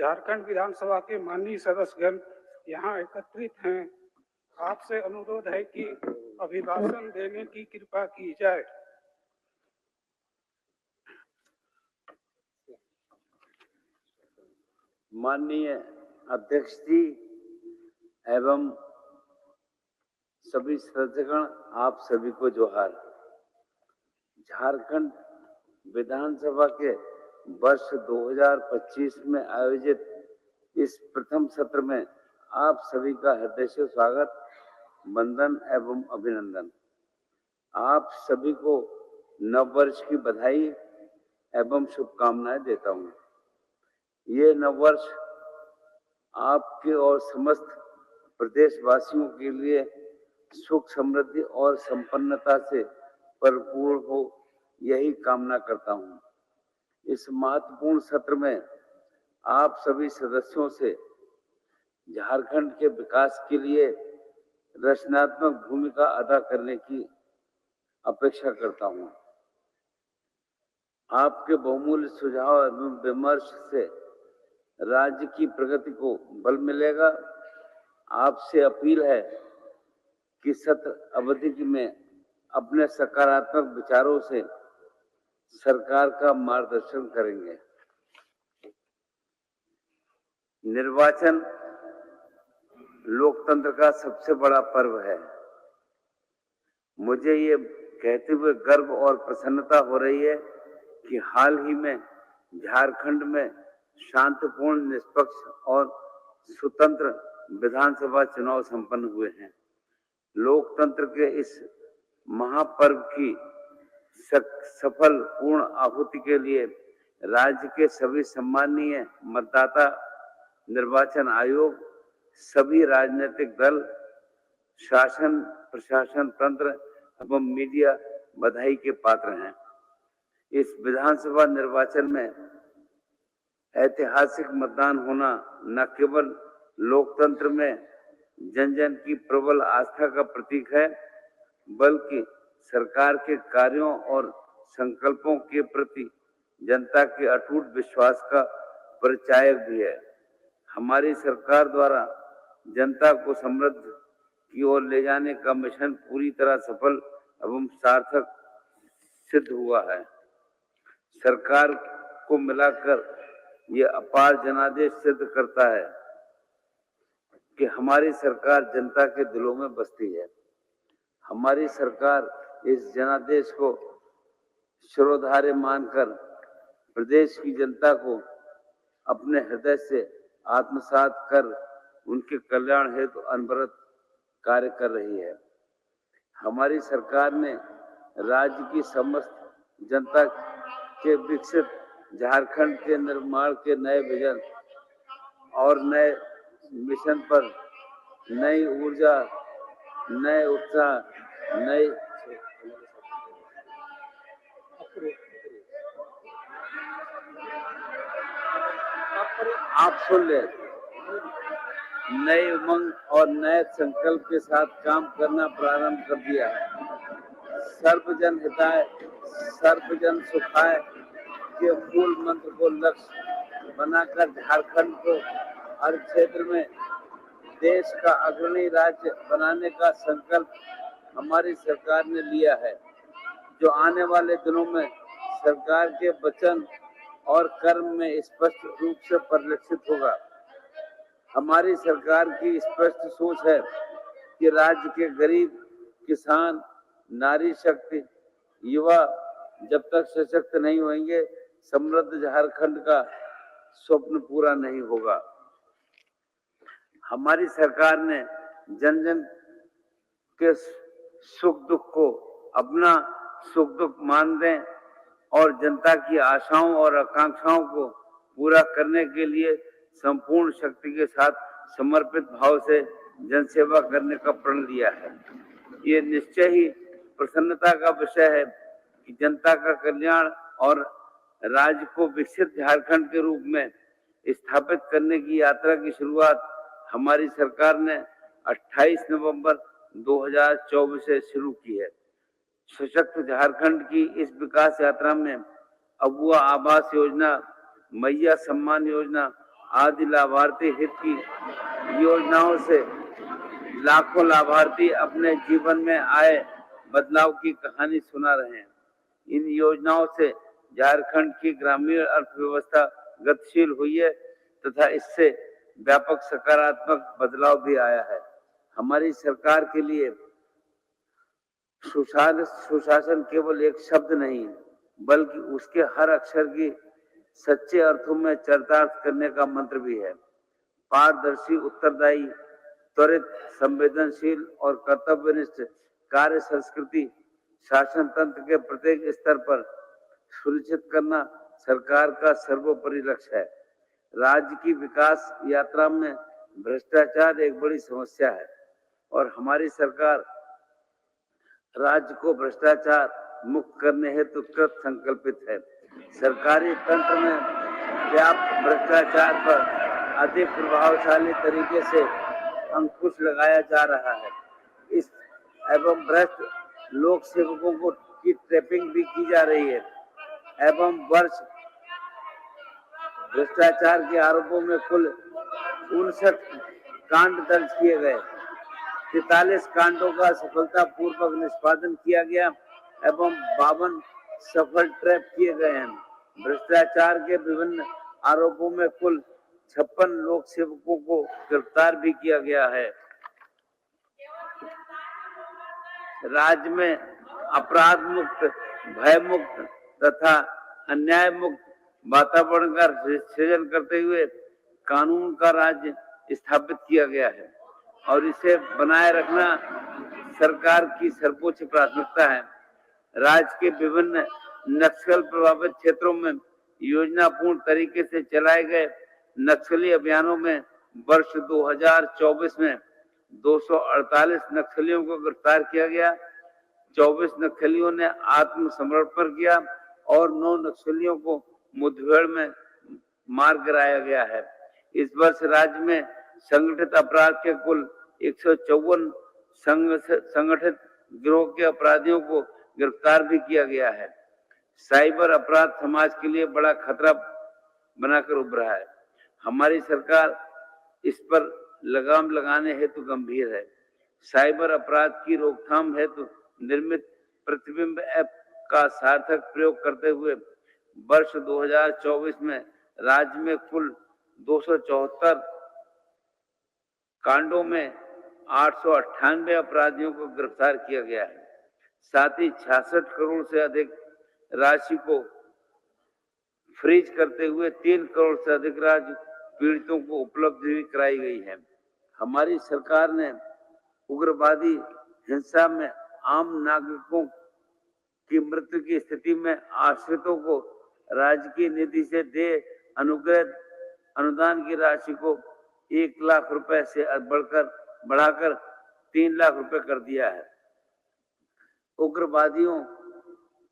झारखंड विधानसभा के माननीय सदस्यगण यहाँ एकत्रित हैं। आपसे अनुरोध है कि अभिभाषण देने की कृपा की जाए। माननीय अध्यक्ष जी एवं सभी सदस्यगण, आप सभी को जोहार। झारखंड विधानसभा के वर्ष 2025 में आयोजित इस प्रथम सत्र में आप सभी का हृदय से स्वागत, वंदन एवं अभिनंदन। आप सभी को नव वर्ष की बधाई एवं शुभकामनाएं देता हूं। ये नव वर्ष आपके और समस्त प्रदेशवासियों के लिए सुख, समृद्धि और संपन्नता से परिपूर्ण हो, यही कामना करता हूं। इस महत्वपूर्ण सत्र में आप सभी सदस्यों से झारखंड के विकास के लिए रचनात्मक भूमिका अदा करने की अपेक्षा करता हूं। आपके बहुमूल्य सुझाव एवं विमर्श से राज्य की प्रगति को बल मिलेगा। आपसे अपील है कि सत्र अवधि में अपने सकारात्मक विचारों से सरकार का मार्गदर्शन करेंगे। निर्वाचन लोकतंत्र का सबसे बड़ा पर्व है। मुझे ये कहते हुए गर्व और प्रसन्नता हो रही है कि हाल ही में झारखंड में शांतिपूर्ण, निष्पक्ष और स्वतंत्र विधानसभा चुनाव संपन्न हुए हैं। लोकतंत्र के इस महापर्व की सफल पूर्ण आहुति के लिए राज्य के सभी सम्माननीय मतदाता, निर्वाचन आयोग, सभी राजनीतिक दल, शासन, प्रशासन तंत्र एवं मीडिया बधाई के पात्र हैं। इस विधानसभा निर्वाचन में ऐतिहासिक मतदान होना न केवल लोकतंत्र में जन जन की प्रबल आस्था का प्रतीक है, बल्कि सरकार के कार्यों और संकल्पों के प्रति जनता के अटूट विश्वास का परिचायक भी है। हमारी सरकार द्वारा जनता को समृद्ध की ओर ले जाने का मिशन पूरी तरह सफल एवं सार्थक सिद्ध हुआ है। सरकार को मिलाकर यह अपार जनादेश सिद्ध करता है कि हमारी सरकार जनता के दिलों में बसती है। हमारी सरकार इस जनादेश को शिरोधार्य मानकर प्रदेश की जनता को अपने हृदय से आत्मसात कर उनके कल्याण हेतु अनवरत कार्य कर रही है। हमारी सरकार ने राज्य की समस्त जनता के विकसित झारखंड के निर्माण के नए विजन और नए मिशन पर नई ऊर्जा, नए उत्साह, नई आप सुन ले, नए उमंग और नए संकल्प के साथ काम करना प्रारंभ कर दिया है। सर्वजन हिताय, सर्वजन सुखाय के मूल मंत्र को लक्ष्य बनाकर झारखंड को हर क्षेत्र में देश का अग्रणी राज्य बनाने का संकल्प हमारी सरकार ने लिया है, जो आने वाले दिनों में सरकार के वचन और कर्म में स्पष्ट रूप से परिलक्षित होगा। हमारी सरकार की स्पष्ट सोच है कि राज्य के गरीब, किसान, नारी शक्ति, युवा जब तक सशक्त नहीं होंगे, समृद्ध झारखंड का स्वप्न पूरा नहीं होगा। हमारी सरकार ने जन जन के सुख दुख को अपना सुख दुख मान दें और जनता की आशाओं और आकांक्षाओं को पूरा करने के लिए संपूर्ण शक्ति के साथ समर्पित भाव से जनसेवा करने का प्रण लिया है। ये निश्चय ही प्रसन्नता का विषय है कि जनता का कल्याण और राज्य को विकसित झारखंड के रूप में स्थापित करने की यात्रा की शुरुआत हमारी सरकार ने 28 नवंबर 2024 से शुरू की है। सशक्त झारखंड की इस विकास यात्रा में अबुआ आवास योजना, मैया सम्मान योजना आदि लाभार्थी हित की योजनाओं से लाखों लाभार्थी अपने जीवन में आए बदलाव की कहानी सुना रहे हैं। इन योजनाओं से झारखंड की ग्रामीण अर्थव्यवस्था गतिशील हुई है तथा इससे व्यापक सकारात्मक बदलाव भी आया है। हमारी सरकार के लिए सुशासन केवल एक शब्द नहीं बल्कि उसके हर अक्षर की सच्चे अर्थों में चरितार्थ करने का मंत्र भी है। पारदर्शी, उत्तरदायी, त्वरित, संवेदनशील और कर्तव्यनिष्ठ कार्य संस्कृति शासन तंत्र के प्रत्येक स्तर पर सुनिश्चित करना सरकार का सर्वोपरि लक्ष्य है। राज्य की विकास यात्रा में भ्रष्टाचार एक बड़ी समस्या है और हमारी सरकार राज्य को भ्रष्टाचार मुक्त करने हेतु कृत संकल्पित है। सरकारी तंत्र में व्याप्त भ्रष्टाचार पर अधिक प्रभावशाली तरीके से अंकुश लगाया जा रहा है। इस एवं भ्रष्ट लोक सेवकों को की ट्रैपिंग भी की जा रही है एवं वर्ष भ्रष्टाचार के आरोपों में कुल 59 कांड दर्ज किए गए। 43 कांडों का सफलतापूर्वक निष्पादन किया गया एवं 52 सफल ट्रैप किए गए हैं। भ्रष्टाचार के विभिन्न आरोपों में कुल 56 लोक सेवकों को गिरफ्तार भी किया गया है। राज्य में अपराध मुक्त, भय मुक्त तथा अन्याय मुक्त वातावरण का सृजन करते हुए कानून का राज्य स्थापित किया गया है और इसे बनाए रखना सरकार की सर्वोच्च प्राथमिकता है। राज्य के विभिन्न नक्सल प्रभावित क्षेत्रों में योजनापूर्ण तरीके से चलाए गए नक्सली अभियानों में वर्ष 2024 में 248 नक्सलियों को गिरफ्तार किया गया। 24 नक्सलियों ने आत्मसमर्पण किया और 9 नक्सलियों को मुठभेड़ में मार गिराया गया है। इस वर्ष राज्य में संगठित अपराध के कुल 154 संगठित गिरोह के अपराधियों को गिरफ्तार भी किया गया है। साइबर अपराध समाज के लिए बड़ा खतरा बनाकर उभरा है। हमारी सरकार इस पर लगाम लगाने हेतु गंभीर है। साइबर अपराध की रोकथाम हेतु निर्मित प्रतिबिंब ऐप का सार्थक प्रयोग करते हुए वर्ष 2024 में राज्य में कुल 274 कांडों में 898 अपराधियों को गिरफ्तार किया गया है। साथ ही 66 करोड़ से अधिक राशि को फ्रीज करते हुए 3 करोड़ से अधिक राशि पीड़ितों को उपलब्ध भी कराई गई है। हमारी सरकार ने उग्रवादी हिंसा में आम नागरिकों की मृत्यु की स्थिति में आश्रितों को राज्य की निधि से दे अनुग्रह अनुदान की राशि को 1 लाख रुपए से बढ़ाकर 3 लाख रुपए कर दिया है। उग्रवादियों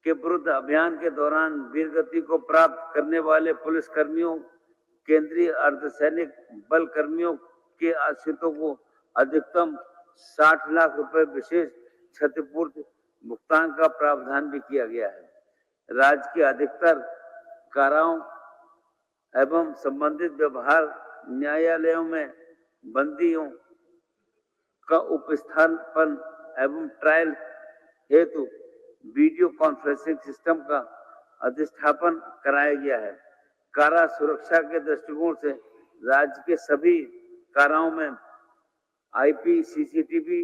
के विरुद्ध अभियान के दौरान वीरगति को प्राप्त करने वाले पुलिस कर्मियों, केंद्रीय अर्धसैनिक बल कर्मियों के आश्रितों को अधिकतम 60 लाख रुपए विशेष क्षतिपूर्ति भुगतान का प्रावधान भी किया गया है। राज्य के अधिकतर काराओं एवं संबंधित व्यवहार न्यायालयों में बंदियों का उपस्थापन एवं ट्रायल हेतु वीडियो कॉन्फ्रेंसिंग सिस्टम का अधिष्ठापन कराया गया है। कारा सुरक्षा के दृष्टिकोण से राज्य के सभी काराओं में IP, CCTV,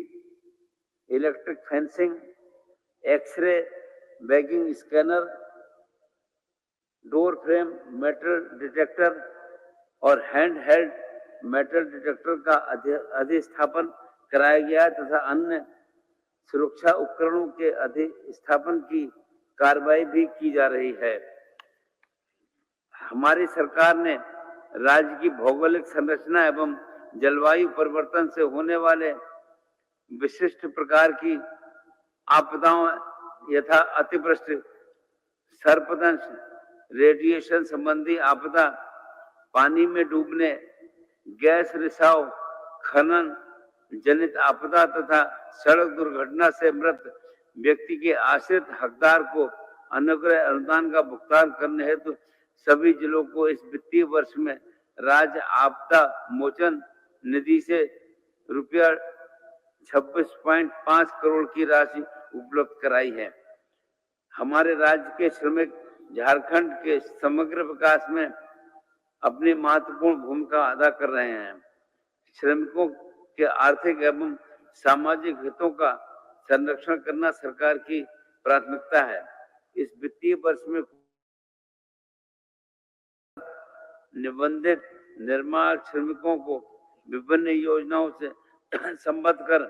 electric fencing, x-ray, bagging scanner, door frame metal detector और हैंड हेल्ड मेटल डिटेक्टर का अधिस्थापन कराया गया तथा अन्य सुरक्षा उपकरणों के अधिस्थापन की कार्रवाई भी की जा रही है। हमारी सरकार ने राज्य की भौगोलिक संरचना एवं जलवायु परिवर्तन से होने वाले विशिष्ट प्रकार की आपदाओं यथा अतिवृष्टि, सर्पदंश, रेडिएशन संबंधी आपदा, पानी में डूबने, गैस रिसाव, खनन जनित आपदा तथा सड़क दुर्घटना से मृत व्यक्ति के आश्रित हकदार को अनुग्रह अनुदान का भुगतान करने हेतु सभी जिलों को इस वित्तीय वर्ष में राज्य आपदा मोचन निधि से रुपया 26.5 करोड़ की राशि उपलब्ध कराई है। हमारे राज्य के श्रमिक झारखंड के समग्र विकास में अपनी महत्वपूर्ण भूमिका अदा कर रहे हैं। श्रमिकों के आर्थिक एवं सामाजिक हितों का संरक्षण करना सरकार की प्राथमिकता है। इस वित्तीय वर्ष में निबंधित निर्माण श्रमिकों को विभिन्न योजनाओं से संबद्ध कर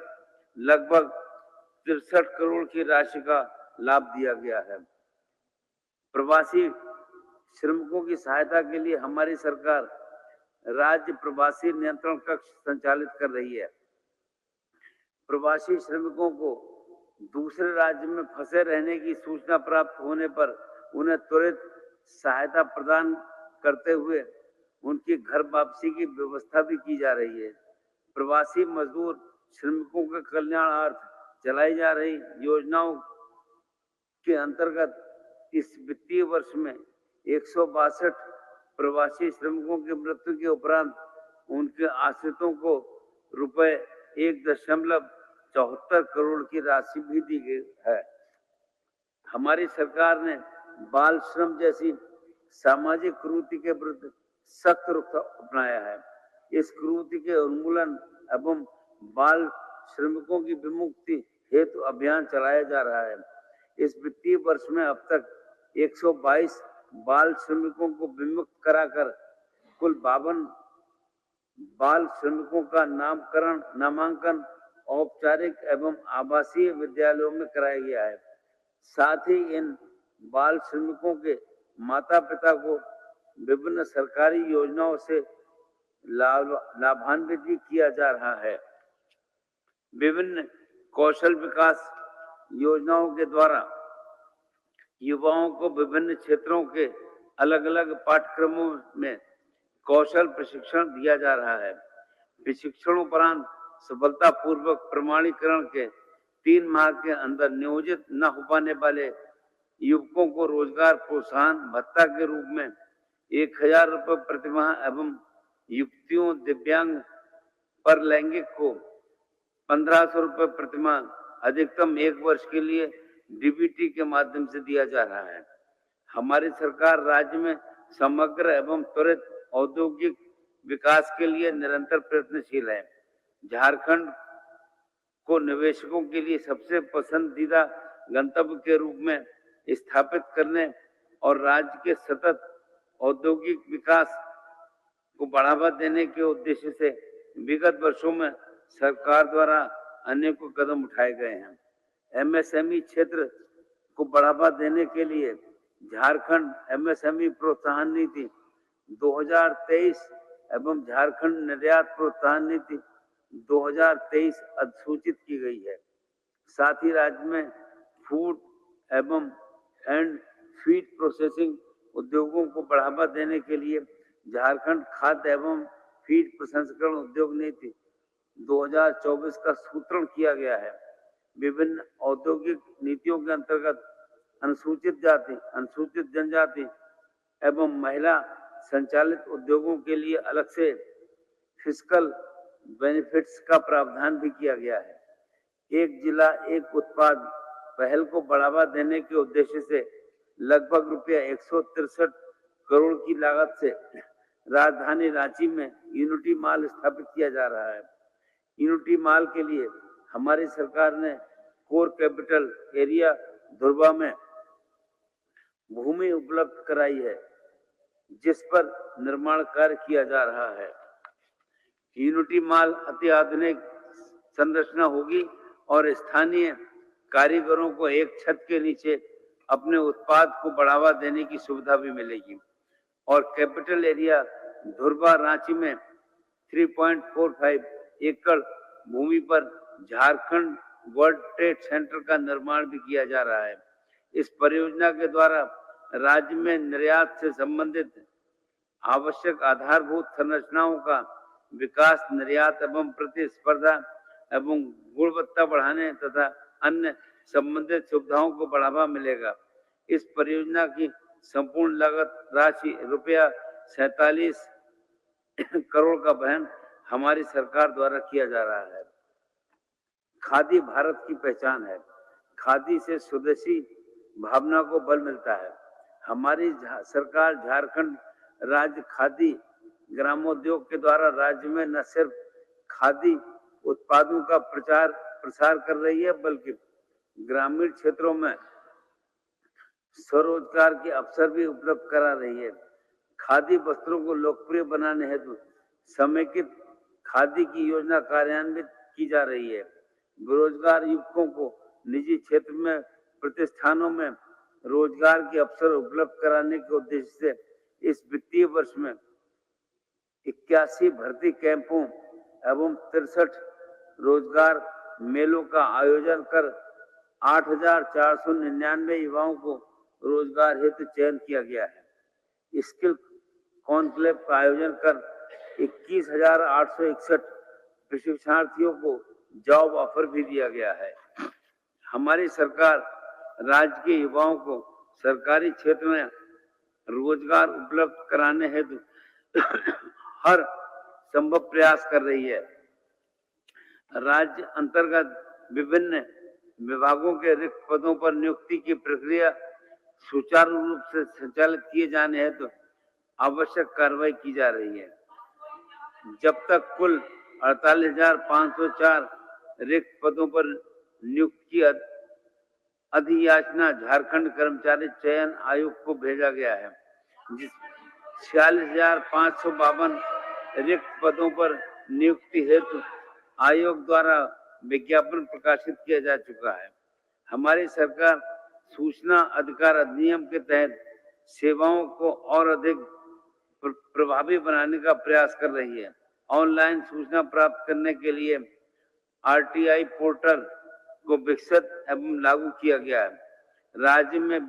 लगभग 63 करोड़ की राशि का लाभ दिया गया है। प्रवासी श्रमिकों की सहायता के लिए हमारी सरकार राज्य प्रवासी नियंत्रण कक्ष संचालित कर रही है। प्रवासी श्रमिकों को दूसरे राज्य में फंसे रहने की सूचना प्राप्त होने पर उन्हें त्वरित सहायता प्रदान करते हुए उनकी घर वापसी की व्यवस्था भी की जा रही है। प्रवासी मजदूर श्रमिकों के कल्याणार्थ चलाई जा रही योजनाओं के अंतर्गत इस वित्तीय वर्ष में 162 प्रवासी श्रमिकों की मृत्यु के उपरांत उनके आश्रितों को रुपए 1.74 करोड़ की राशि भी दी गई है। हमारी सरकार ने बाल श्रम जैसी सामाजिक कुरीति के विरुद्ध सख्त रुख अपनाया है। इस कुरीति के उन्मूलन एवं बाल श्रमिकों की विमुक्ति हेतु अभियान चलाया जा रहा है। इस वित्तीय वर्ष में अब तक 122 बाल श्रमिकों को विमुक्त कराकर कुल 52 बाल श्रमिकों का नामांकन औपचारिक एवं आवासीय विद्यालयों में कराया गया है। साथ ही इन बाल श्रमिकों के माता पिता को विभिन्न सरकारी योजनाओं से लाभान्वित भी किया जा रहा है। विभिन्न कौशल विकास योजनाओं के द्वारा युवाओं को विभिन्न क्षेत्रों के अलग अलग पाठ्यक्रमों में कौशल प्रशिक्षण दिया जा रहा है। प्रशिक्षण उपरांत सफलतापूर्वक प्रमाणीकरण के 3 माह के अंदर नियोजित न हो पाने वाले युवकों को रोजगार प्रोत्साहन भत्ता के रूप में 1000 रुपये प्रतिमाह एवं युवतियों दिव्यांग पर लैंगिक को 1500 रुपये प्रतिमाह अधिकतम 1 वर्ष के लिए डीबीटी के माध्यम से दिया जा रहा है। हमारी सरकार राज्य में समग्र एवं त्वरित औद्योगिक विकास के लिए निरंतर प्रयत्नशील है। झारखंड को निवेशकों के लिए सबसे पसंदीदा गंतव्य के रूप में स्थापित करने और राज्य के सतत औद्योगिक विकास को बढ़ावा देने के उद्देश्य से विगत वर्षों में सरकार द्वारा अनेकों कदम उठाए गए हैं। एमएसएमई क्षेत्र को बढ़ावा देने के लिए झारखंड एमएसएमई प्रोत्साहन नीति 2023 एवं झारखंड निर्यात प्रोत्साहन नीति 2023 अधिसूचित की गई है। साथ ही राज्य में फूड एवं एंड फीड प्रोसेसिंग उद्योगों को बढ़ावा देने के लिए झारखंड खाद्य एवं फीड प्रसंस्करण उद्योग नीति 2024 का सूत्रण किया गया है। विभिन्न औद्योगिक नीतियों के अंतर्गत अनुसूचित जाति, अनुसूचित जनजाति एवं महिला संचालित उद्योगों के लिए अलग से फिस्कल बेनिफिट्स का प्रावधान भी किया गया है। एक जिला एक उत्पाद पहल को बढ़ावा देने के उद्देश्य से लगभग रुपया 163 करोड़ की लागत से राजधानी रांची में यूनिटी मॉल स्थापित किया जा रहा है। यूनिटी मॉल के लिए हमारी सरकार ने कोर कैपिटल एरिया धुर्बा में भूमि उपलब्ध कराई है, जिस पर निर्माण कार्य किया जा रहा है। यूनिटी मॉल अति आधुनिक संरचना होगी और स्थानीय कारीगरों को एक छत के नीचे अपने उत्पाद को बढ़ावा देने की सुविधा भी मिलेगी। और कैपिटल एरिया धुर्बा रांची में 3.45 एकड़ भूमि पर झारखंड वर्ल्ड ट्रेड सेंटर का निर्माण भी किया जा रहा है। इस परियोजना के द्वारा राज्य में निर्यात से संबंधित आवश्यक आधारभूत संरचनाओं का विकास, निर्यात एवं प्रतिस्पर्धा एवं गुणवत्ता बढ़ाने तथा अन्य संबंधित सुविधाओं को बढ़ावा मिलेगा। इस परियोजना की संपूर्ण लागत राशि रुपया 47 करोड़ का वहन हमारी सरकार द्वारा किया जा रहा है। खादी भारत की पहचान है। खादी से स्वदेशी भावना को बल मिलता है। हमारी सरकार झारखंड राज्य खादी ग्रामोद्योग के द्वारा राज्य में न सिर्फ खादी उत्पादों का प्रचार प्रसार कर रही है, बल्कि ग्रामीण क्षेत्रों में स्वरोजगार के अवसर भी उपलब्ध करा रही है। खादी वस्त्रों को लोकप्रिय बनाने हेतु समेकित खादी की योजना कार्यान्वित की जा रही है। बेरोजगार युवकों को निजी क्षेत्र में प्रतिष्ठानों में रोजगार के अवसर उपलब्ध कराने के उद्देश्य से इस वित्तीय वर्ष में 81 भर्ती कैंपों एवं 63 रोजगार मेलों का आयोजन कर 8,499 युवाओं को रोजगार हेतु चयन किया गया है। स्किल कॉन्क्लेव का आयोजन कर 21,861 प्रशिक्षणार्थियों को जॉब ऑफर भी दिया गया है। हमारी सरकार राज्य के युवाओं को सरकारी क्षेत्र में रोजगार उपलब्ध कराने हेतु हर संभव प्रयास कर रही है। राज्य अंतर्गत विभिन्न विभागों के रिक्त पदों पर नियुक्ति की प्रक्रिया सुचारू रूप से संचालित किए जाने हेतु आवश्यक कार्रवाई की जा रही है। जब तक कुल 48,504 रिक्त पदों पर नियुक्ति अधियाचना झारखंड कर्मचारी चयन आयोग को भेजा गया है, जिस 46,552 रिक्त पदों पर नियुक्ति हेतु आयोग द्वारा विज्ञापन प्रकाशित किया जा चुका है। हमारी सरकार सूचना अधिकार अधिनियम के तहत सेवाओं को और अधिक प्रभावी बनाने का प्रयास कर रही है। ऑनलाइन सूचना प्राप्त करने के लिए आरटीआई पोर्टल को विकसित एवं लागू किया गया है। राज्य में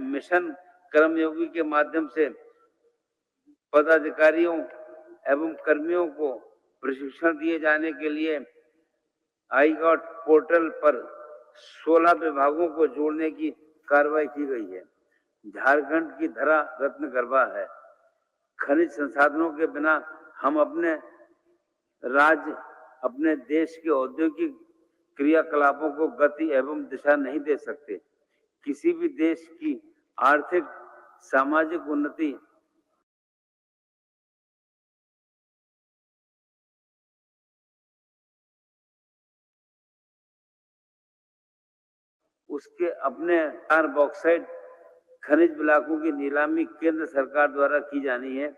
मिशन कर्मयोगी के माध्यम से पदाधिकारियों एवं कर्मियों को प्रशिक्षण दिए जाने के लिए आईगॉट पोर्टल पर 16 विभागों को जोड़ने की कार्रवाई की गई है। झारखंड की धरा रत्न गरबा है। खनिज संसाधनों के बिना हम अपने राज्य, अपने देश के औद्योगिक क्रियाकलापों को गति एवं दिशा नहीं दे सकते। किसी भी देश की आर्थिक सामाजिक उन्नति उसके अपने बॉक्साइट खनिज ब्लॉकों की नीलामी केंद्र सरकार द्वारा की जानी है।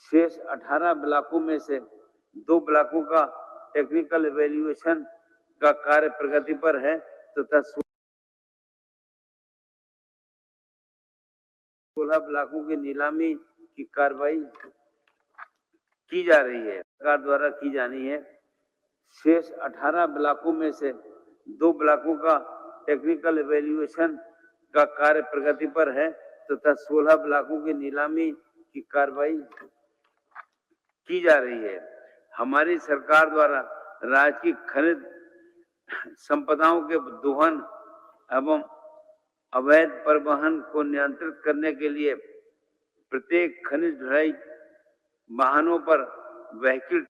शेष 18 ब्लॉकों में से 2 ब्लॉकों का टेक्निकल इवैल्यूएशन का कार्य प्रगति पर है तथा 16 ब्लॉकों की नीलामी की कार्रवाई की जा रही है, सरकार द्वारा की जानी है। शेष 18 ब्लॉकों में से 2 ब्लॉकों का टेक्निकल इवैल्यूएशन का कार्य प्रगति पर है तथा 16 ब्लॉकों की नीलामी की कार्रवाई की जा रही है। हमारी सरकार द्वारा राज्य की खनिज संपदाओं के दोहन एवं अवैध परिवहन को नियंत्रित करने के लिए प्रत्येक खनिज ढुलाई वाहनों पर व्हीकल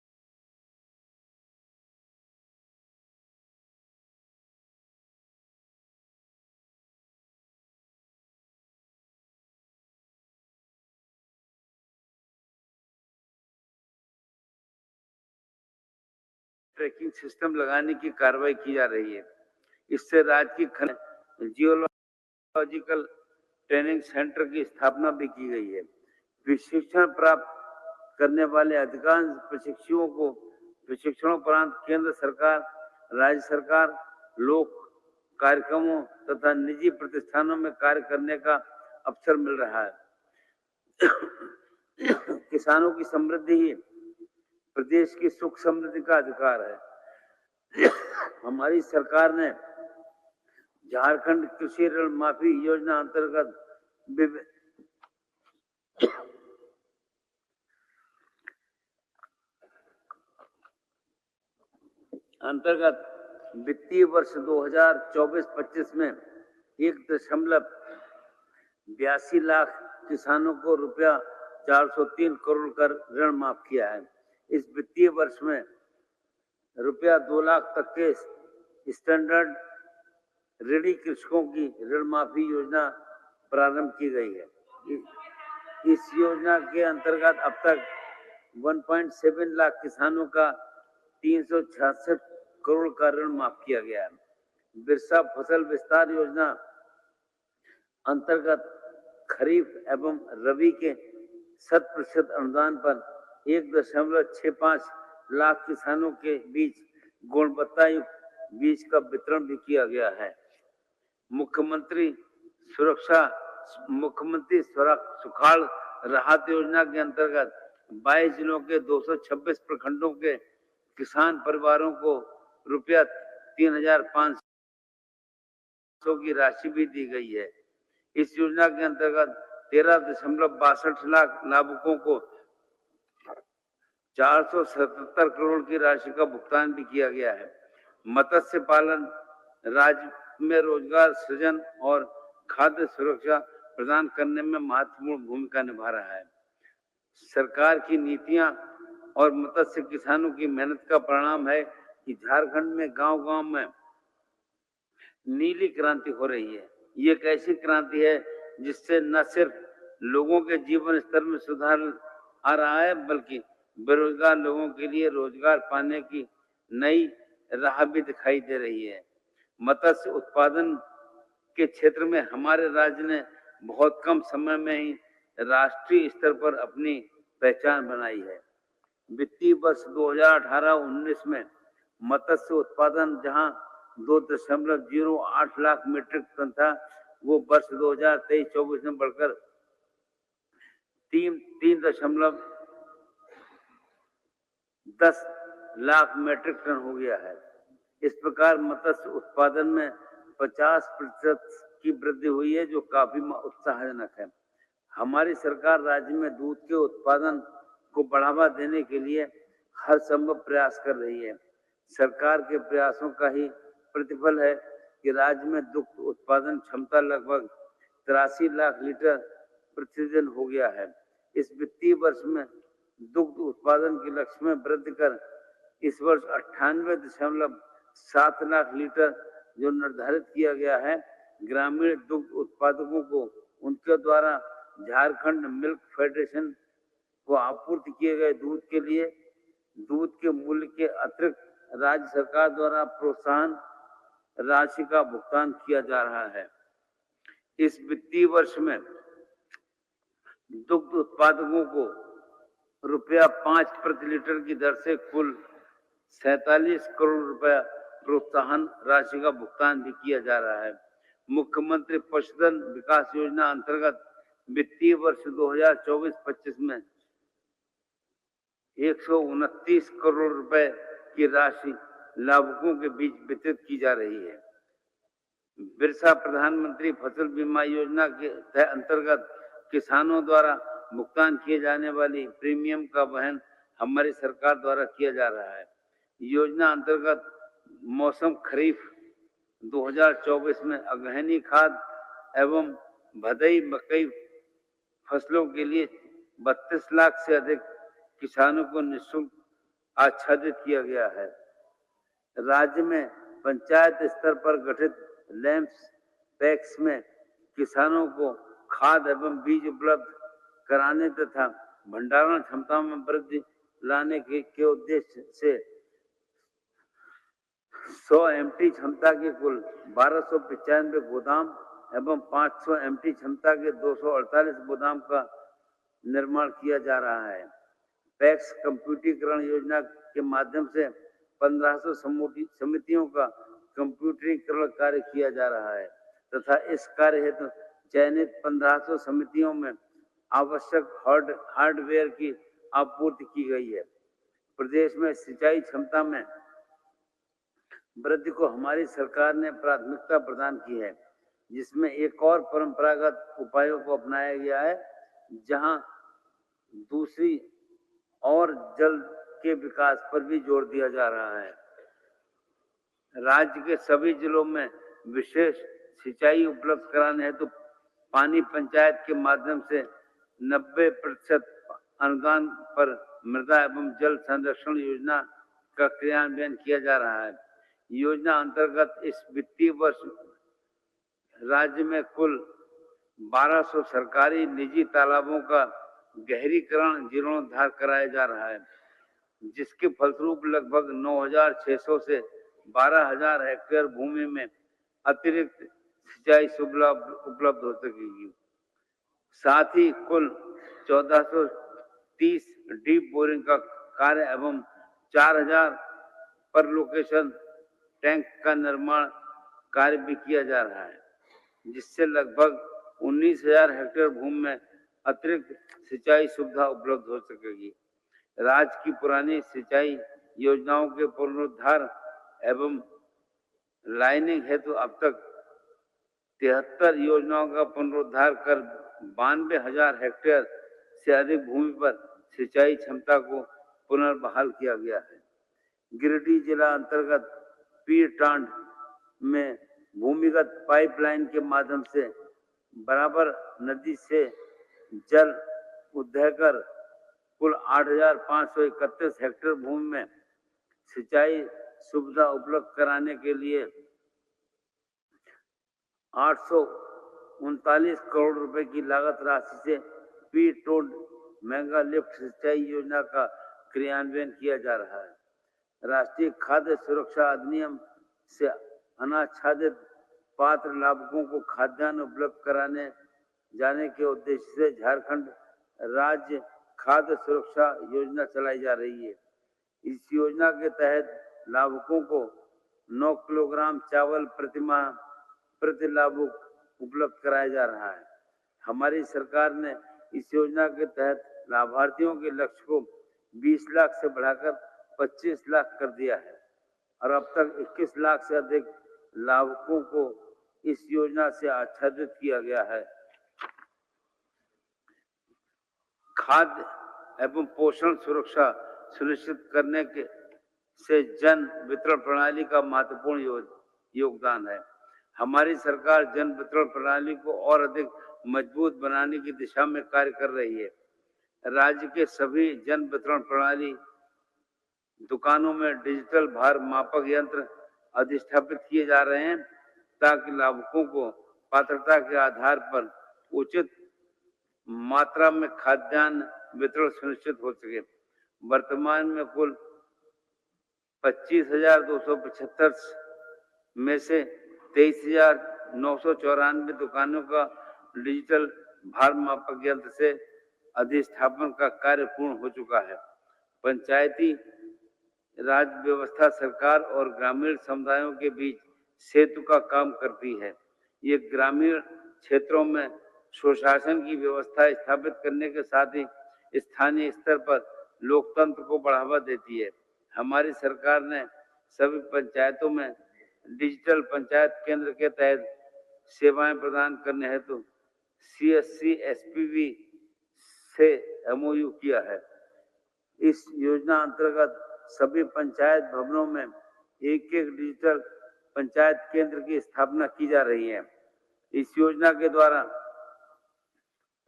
ट्रैकिंग सिस्टम लगाने की कार्रवाई की जा रही है। इससे राज्य की जियोलॉजिकल ट्रेनिंग सेंटर की स्थापना भी की गई है। प्रशिक्षण प्राप्त करने वाले अधिकांश प्रशिक्षुओं को प्रशिक्षणोपरांत केंद्र सरकार, राज्य सरकार, लोक कार्यक्रमों तथा निजी प्रतिष्ठानों में कार्य करने का अवसर मिल रहा है। किसानों की समृद्धि ही प्रदेश की सुख समृद्धि का अधिकार है। हमारी सरकार ने झारखंड कृषि ऋण माफी योजना अंतर्गत वित्तीय वर्ष 2024-25 में 1.82 लाख किसानों को रुपया 403 करोड़ का ऋण माफ किया है। इस वित्तीय वर्ष में रुपया 2 लाख तक के स्टैंडर्ड ऋणी कृषकों की ऋण माफी योजना प्रारंभ की गई है। इस योजना के अंतर्गत अब तक 1.7 लाख किसानों का 366 करोड़ का ऋण माफ किया गया है। बिरसा फसल विस्तार योजना अंतर्गत खरीफ एवं रबी के 100% अनुदान पर 1.65 लाख किसानों के बीच गुणवत्तायुक्त बीज का वितरण भी किया गया है। मुख्यमंत्री सुखाड़ राहत योजना के अंतर्गत 22 जिलों के 226 प्रखंडों के किसान परिवारों को रुपया 3,500 की राशि भी दी गई है। इस योजना के अंतर्गत 13.62 लाख लाभुकों को 477 करोड़ की राशि का भुगतान भी किया गया है। मत्स्य पालन राज्य में रोजगार सृजन और खाद्य सुरक्षा प्रदान करने में महत्वपूर्ण भूमिका निभा रहा है। सरकार की नीतियां और मत्स्य किसानों की मेहनत का परिणाम है कि झारखंड में गांव-गांव में नीली क्रांति हो रही है। ये एक ऐसी क्रांति है जिससे न सिर्फ लोगों के जीवन स्तर में सुधार आ रहा है, बल्कि बेरोजगार लोगों के लिए रोजगार पाने की नई राह भी दिखाई दे रही है। मत्स्य उत्पादन के क्षेत्र में हमारे राज्य ने बहुत कम समय में ही राष्ट्रीय स्तर पर अपनी पहचान बनाई है। वित्तीय वर्ष 2018-19 में मत्स्य उत्पादन जहां 2.08 लाख मीट्रिक टन था, वो वर्ष 2023-24 में बढ़कर 3.10 लाख मीट्रिक टन हो गया है। इस प्रकार मत्स्य उत्पादन में 50% की वृद्धि हुई है, जो काफी उत्साहजनक है। हमारी सरकार राज्य में दूध के उत्पादन को बढ़ावा देने के लिए हर संभव प्रयास कर रही है। सरकार के प्रयासों का ही प्रतिफल है कि राज्य में दुग्ध उत्पादन क्षमता लगभग 83 लाख लीटर प्रतिदिन हो गया है। इस वित्तीय वर्ष में दुग्ध उत्पादन के लक्ष्य में वृद्धि कर इस वर्ष 98.7 लाख लीटर जो निर्धारित किया गया है। ग्रामीण दुग्ध उत्पादकों को उनके द्वारा झारखंड मिल्क फेडरेशन को आपूर्ति किए गए दूध के लिए दूध के मूल्य के अतिरिक्त राज्य सरकार द्वारा प्रोत्साहन राशि का भुगतान किया जा रहा है। इस वित्तीय वर्ष में दुग्ध उत्पादकों को रुपया 5 प्रति लीटर की दर से कुल 47 करोड़ रुपया प्रोत्साहन राशि का भुगतान भी किया जा रहा है। मुख्यमंत्री पशुधन विकास योजना अंतर्गत वित्तीय वर्ष 2024-25 में 129 करोड़ रुपए की राशि लाभुकों के बीच वितरित की जा रही है। बिरसा प्रधानमंत्री फसल बीमा योजना के अंतर्गत किसानों द्वारा भुगतान किए जाने वाली प्रीमियम का वहन हमारी सरकार द्वारा किया जा रहा है। योजना अंतर्गत मौसम खरीफ 2024 में अगहनी खाद एवं भदई मकई फसलों के लिए 32 लाख से अधिक किसानों को निःशुल्क आच्छादित किया गया है। राज्य में पंचायत स्तर पर गठित लैंप्स पैक्स में किसानों को खाद एवं बीज उपलब्ध कराने तथा भंडारण क्षमता में वृद्धि लाने के उद्देश्य से 100 एमटी क्षमता के कुल 1295 गोदाम एवं 500 एमटी क्षमता के 248 गोदाम का निर्माण किया जा रहा है। पैक्स कंप्यूटरीकरण योजना के माध्यम से 1500 समितियों का कंप्यूटरीकरण कार्य किया जा रहा है तथा इस कार्य हेतु चयनित 1500 समितियों में आवश्यक हार्डवेयर की आपूर्ति की गई है। प्रदेश में सिंचाई क्षमता में वृद्धि को हमारी सरकार ने प्राथमिकता प्रदान की है, जिसमें एक और परंपरागत उपायों को अपनाया गया है, जहां दूसरी और जल के विकास पर भी जोर दिया जा रहा है। राज्य के सभी जिलों में विशेष सिंचाई उपलब्ध कराने हेतु पानी पंचायत के माध्यम से 90% अनुदान पर मृदा एवं जल संरक्षण योजना का क्रियान्वयन किया जा रहा है। योजना अंतर्गत इस वित्तीय वर्ष राज्य में कुल 1200 सरकारी निजी तालाबों का गहरीकरण जीर्णोद्धार कराया जा रहा है, जिसके फलस्वरूप लगभग 9,600 से 12,000 हेक्टेयर भूमि में अतिरिक्त सिंचाई सुविधा उपलब्ध हो सकेगी। साथ ही कुल 1430 डीप बोरिंग का कार्य एवं 4,000 पर लोकेशन टैंक का निर्माण कार्य भी किया जा रहा है, जिससे लगभग 19,000 हेक्टेयर भूमि में अतिरिक्त सिंचाई सुविधा उपलब्ध हो सकेगी। राज्य की पुरानी सिंचाई योजनाओं के पुनरुद्धार एवं लाइनिंग हेतु अब तक 73 योजनाओं का पुनरुद्धार कर 92,000 हेक्टेयर से अधिक भूमि पर सिंचाई क्षमता को पुनर्बहाल किया गया है। गिरिडीह जिला अंतर्गत पीरटांड में भूमिगत पाइपलाइन के माध्यम से बराबर नदी से जल उद्वह कर कुल 8,531 हेक्टेयर भूमि में सिंचाई सुविधा उपलब्ध कराने के लिए 839 करोड़ रुपए की लागत राशि से पीरटांड मेगा लिफ्ट सिंचाई योजना का क्रियान्वयन किया जा रहा है। राष्ट्रीय खाद्य सुरक्षा अधिनियम से अनाच्छादित पात्र लाभुकों को खाद्यान्न उपलब्ध कराने जाने के उद्देश्य से झारखंड राज्य खाद्य सुरक्षा योजना चलाई जा रही है। इस योजना के तहत लाभुकों को 9 किलोग्राम चावल प्रतिमाह प्रति लाभुक उपलब्ध कराया जा रहा है। हमारी सरकार ने इस योजना के तहत लाभार्थियों के लक्ष्य को 20 लाख से बढ़ाकर 25 लाख कर दिया है और अब तक 21 लाख से अधिक लाभुकों को इस योजना से आच्छादित किया गया है। खाद्य एवं पोषण सुरक्षा सुनिश्चित करने के से जन वितरण प्रणाली का महत्वपूर्ण योगदान है। हमारी सरकार जन वितरण प्रणाली को और अधिक मजबूत बनाने की दिशा में कार्य कर रही है। राज्य के सभी जन वितरण प्रणाली दुकानों में डिजिटल भार मापक यंत्र अधिष्ठापित किए जा रहे हैं ताकि लाभुकों को पात्रता के आधार पर उचित मात्रा में खाद्यान्न वितरण सुनिश्चित हो सके। वर्तमान में कुल 25,275 में से 23,994 दुकानों का डिजिटल भार मापक यंत्र से अधिष्ठापन का कार्य पूर्ण हो चुका है। पंचायती राज व्यवस्था सरकार और ग्रामीण समुदायों के बीच सेतु का काम करती है। ये ग्रामीण क्षेत्रों में सुशासन की व्यवस्था स्थापित करने के साथ ही स्थानीय स्तर पर लोकतंत्र को बढ़ावा देती है। हमारी सरकार ने सभी पंचायतों में डिजिटल पंचायत केंद्र के तहत सेवाएं प्रदान करने हेतु CSC SPV से MOU किया है। इस योजना अंतर्गत सभी पंचायत भवनों में एक डिजिटल पंचायत केंद्र की स्थापना की जा रही है। इस योजना के द्वारा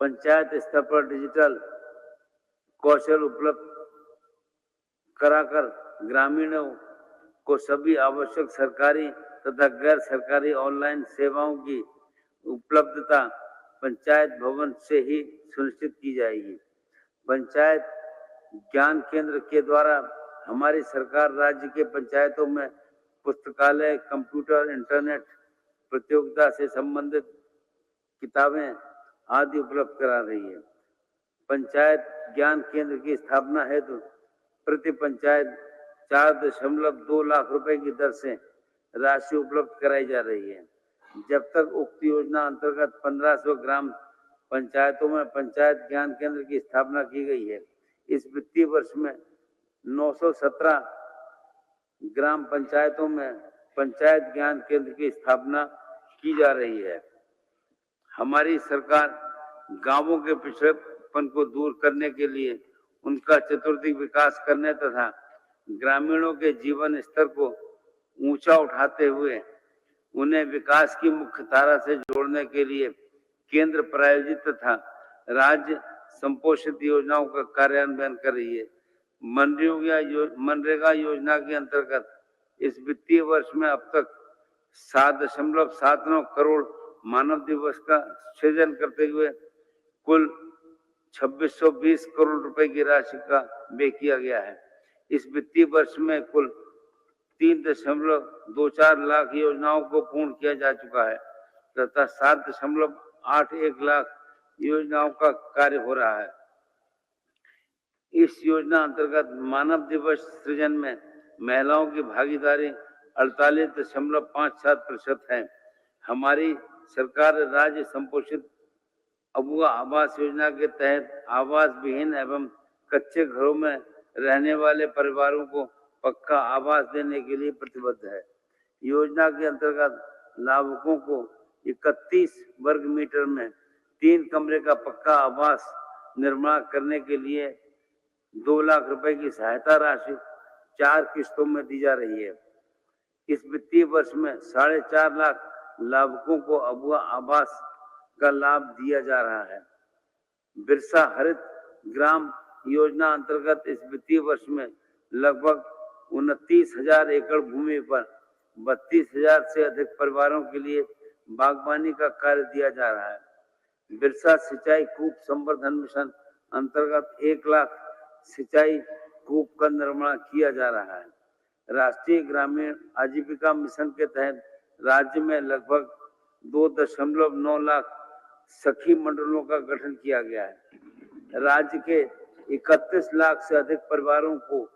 पंचायत स्तर पर डिजिटल कौशल उपलब्ध कराकर ग्रामीणों को सभी आवश्यक सरकारी तथा गैर सरकारी ऑनलाइन सेवाओं की उपलब्धता पंचायत भवन से ही सुनिश्चित की जाएगी। पंचायत ज्ञान केंद्र के द्वारा हमारी सरकार राज्य के पंचायतों में पुस्तकालय, कंप्यूटर, इंटरनेट प्रतियोगिता से संबंधित किताबें आदि उपलब्ध करा रही है। पंचायत ज्ञान केंद्र की स्थापना हेतु प्रति पंचायत 4.2 लाख रुपए की दर से राशि उपलब्ध कराई जा रही है। जब तक उक्त योजना अंतर्गत 1500 ग्राम पंचायतों में पंचायत ज्ञान केंद्र की स्थापना की गई है। इस वित्तीय वर्ष में 917 ग्राम पंचायतों में पंचायत ज्ञान केंद्र की स्थापना की जा रही है। हमारी सरकार गांवों के पिछड़ेपन को दूर करने के लिए उनका चतुर्दिक विकास करने तथा ग्रामीणों के जीवन स्तर को ऊंचा उठाते हुए उन्हें विकास की मुख्य धारा से जोड़ने के लिए केंद्र प्रायोजित तथा राज्य संपोषित योजनाओं का कार्यान्वयन कर रही है। मनरेगा योजना के अंतर्गत इस वित्तीय वर्ष में अब तक 7.79 करोड़ मानव दिवस का सृजन करते हुए कुल 2620 करोड़ रुपए की राशि का व्यय किया गया है। इस वित्तीय वर्ष में कुल 3.24 लाख योजनाओं को पूर्ण किया जा चुका है तथा 7.81 लाख योजनाओं का कार्य हो रहा है। इस योजना अंतर्गत मानव दिवस सृजन में महिलाओं की भागीदारी 48.57% है। हमारी सरकार राज्य संपोषित अबुआ आवास योजना के तहत आवास विहीन एवं कच्चे घरों में रहने वाले परिवारों को पक्का आवास देने के लिए प्रतिबद्ध है। योजना के अंतर्गत लाभुकों को 31 वर्ग मीटर में 3 कमरे का पक्का आवास निर्माण करने के लिए 2 लाख रुपए की सहायता राशि 4 किस्तों में दी जा रही है। इस वित्तीय वर्ष में 4.5 लाख लाभुकों को अबुआ आवास का लाभ दिया जा रहा है। बिरसा हरित ग्राम योजना अंतर्गत इस वित्तीय वर्ष में लगभग 29,000 एकड़ भूमि पर 32,000 से अधिक परिवारों के लिए बागवानी का कार्य दिया जा रहा है। बिरसा सिंचाई कूप संवर्धन मिशन अंतर्गत 1 लाख सिंचाई कूप का निर्माण किया जा रहा है। राष्ट्रीय ग्रामीण आजीविका मिशन के तहत राज्य में लगभग 2.9 लाख सखी मंडलों का गठन किया गया है। राज्य के 31 लाख से अधिक परिवारों को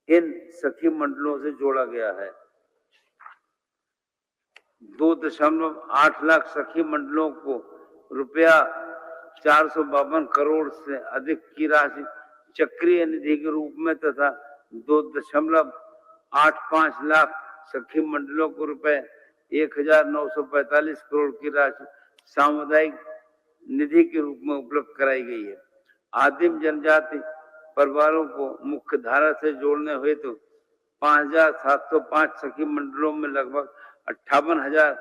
इन सखी मंडलों से जोड़ा गया है। 2.8 लाख सखी मंडलों को रुपया 452 करोड़ से अधिक की राशि चक्रीय निधि के रूप में तथा 2.85 लाख सखी मंडलों को रुपए 1,945 करोड़ की राशि सामुदायिक निधि के रूप में उपलब्ध कराई गई है। आदिम जनजाति परिवारों को मुख्य धारा से जोड़ने हुए तो 5,705 सखी मंडलों में लगभग 58,000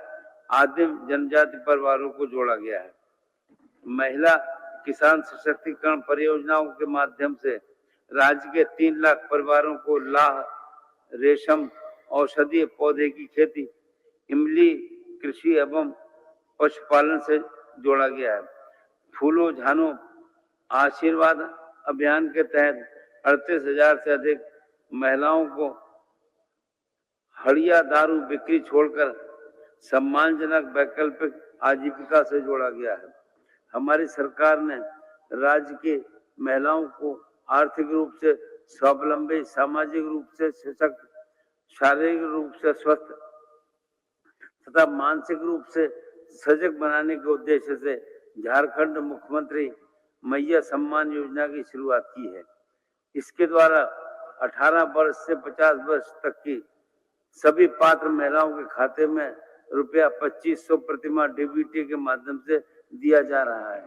आदिम जनजाति परिवारों को जोड़ा गया है। महिला किसान सशक्तिकरण परियोजनाओं के माध्यम से राज्य के 3 लाख परिवारों को लाह, रेशम, औषधीय पौधे की खेती, इमली कृषि एवं पशुपालन से जोड़ा गया है। फूलों झानों आशीर्वाद अभियान के तहत 38,000 से अधिक महिलाओं को हड़िया दारू बिक्री छोड़कर सम्मानजनक वैकल्पिक आजीविका से जोड़ा गया है। हमारी सरकार ने राज्य के महिलाओं को आर्थिक रूप से स्वावलंबी, सामाजिक रूप से सशक्त, शारीरिक रूप से स्वस्थ तथा मानसिक रूप से सजग बनाने के उद्देश्य से झारखंड मुख्यमंत्री मैया सम्मान योजना की शुरुआत की है। इसके द्वारा 18 वर्ष से 50 वर्ष तक की सभी पात्र महिलाओं के खाते में रुपया 2500 प्रतिमाह डीबीटी के माध्यम से दिया जा रहा है।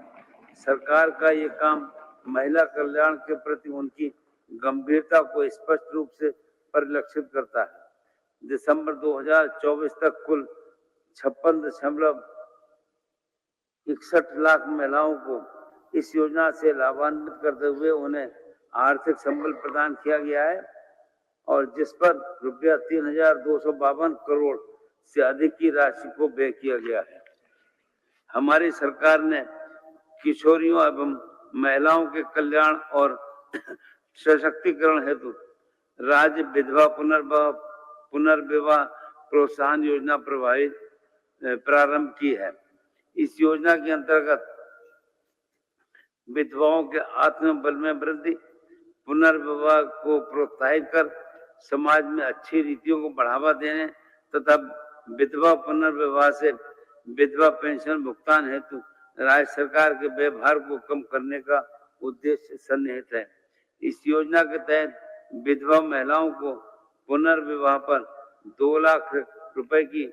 सरकार का ये काम महिला कल्याण के प्रति उनकी गंभीरता को स्पष्ट रूप से परिलक्षित करता है। दिसंबर 2024 तक कुल 56.61 लाख महिलाओं को इस योजना से लाभान्वित करते हुए उन्हें आर्थिक संबल प्रदान किया गया है और जिस पर रुपया 3,252 करोड़ से अधिक की राशि को व्यय किया गया है। हमारी सरकार ने किशोरियों एवं महिलाओं के कल्याण और सशक्तिकरण हेतु राज्य विधवा पुनर्विवाह प्रोत्साहन योजना प्रारंभ की है। इस योजना के अंतर्गत विधवाओं के आत्मबल में वृद्धि, पुनर्विवाह को प्रोत्साहित कर समाज में अच्छी रीतियों को बढ़ावा देने तथा विधवा पुनर्विवाह से विधवा पेंशन भुगतान हेतु राज्य सरकार के व्ययभार को कम करने का उद्देश्य सन्निहित है। इस योजना के तहत विधवा महिलाओं को पुनर्विवाह पर 2 लाख रुपए की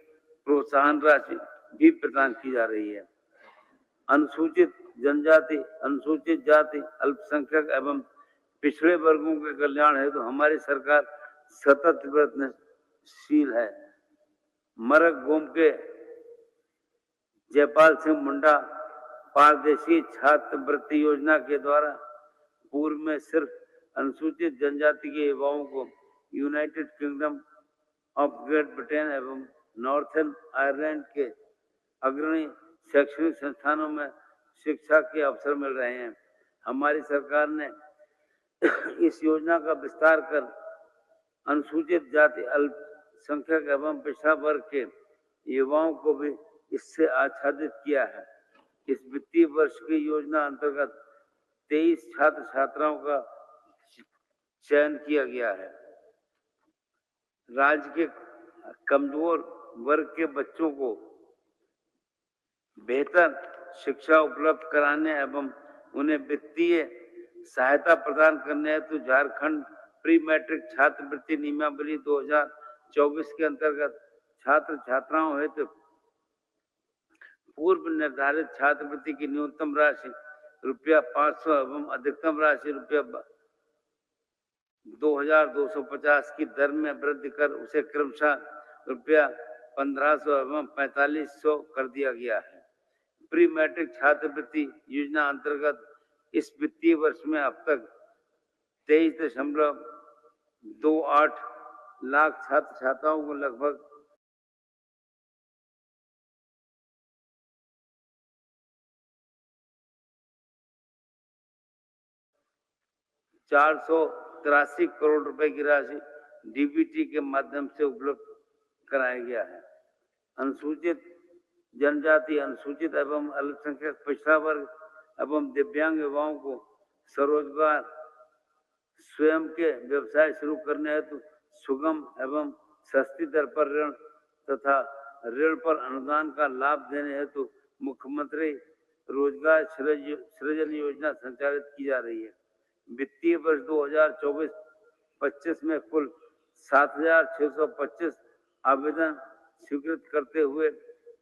प्रोत्साहन राशि भी प्रदान की जा रही है। अनुसूचित जनजाति, अनुसूचित जाति, अल्पसंख्यक एवं पिछड़े वर्गों के कल्याण हेतु हमारी सरकार सतत प्रयत्नशील है। मरक गोम के जयपाल सिंह मुंडा पारदर्शी छात्रवृत्ति योजना के द्वारा पूर्व में सिर्फ अनुसूचित जनजाति के युवाओं को United kingdom of great Britain एवं नॉर्थर्न आयरलैंड के अग्रणी शैक्षणिक संस्थानों में शिक्षा के अवसर मिल रहे हैं। हमारी सरकार ने इस योजना का विस्तार कर अनुसूचित जाति, अल्पसंख्यक एवं पिछड़ा वर्ग के युवाओं को भी इससे आच्छादित किया है। इस वित्तीय वर्ष की योजना अंतर्गत 23 छात्र छात्राओं का चयन किया गया है। राज्य के कमजोर वर्ग के बच्चों को बेहतर शिक्षा उपलब्ध कराने एवं उन्हें वित्तीय सहायता प्रदान करने हेतु झारखंड प्री मैट्रिक छात्रवृत्ति नियमावली 2024 के अंतर्गत छात्र छात्राओं हेतु पूर्व निर्धारित छात्रवृत्ति की न्यूनतम राशि ₹500 एवं अधिकतम राशि ₹2250 की दर में वृद्धि कर उसे क्रमशः ₹1500 एवं 4500 कर दिया गया है। प्री मैट्रिक छात्रवृत्ति योजना अंतर्गत इस वित्तीय वर्ष में अब तक 23.28 लाख छात्र छात्राओं को लगभग 483 करोड़ रुपए की राशि डीबीटी के माध्यम से उपलब्ध कराया गया है। अनुसूचित जनजाति, अनुसूचित एवं अल्पसंख्यक पिछड़ा वर्ग एवं दिव्यांग युवाओं को स्वरोजगार स्वयं के व्यवसाय शुरू करने हेतु सुगम एवं सस्ती दर पर ऋण तथा ऋण पर अनुदान का लाभ देने हेतु मुख्यमंत्री रोजगार सृजन योजना संचालित की जा रही है। वित्तीय वर्ष 2024-25 में कुल 7,625 आवेदन स्वीकृत करते हुए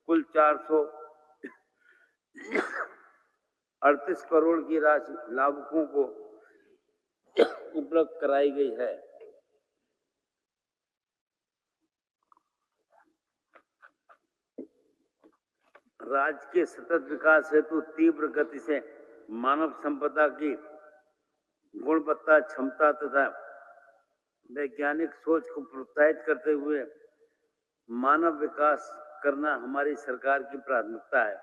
कुल 438 करोड़ की राशि लाभुकों को उपलब्ध कराई गई है। राज्य के सतत विकास हेतु तीव्र गति से मानव संपदा की गुणवत्ता, क्षमता तथा वैज्ञानिक सोच को प्रोत्साहित करते हुए मानव विकास करना हमारी सरकार की प्राथमिकता है।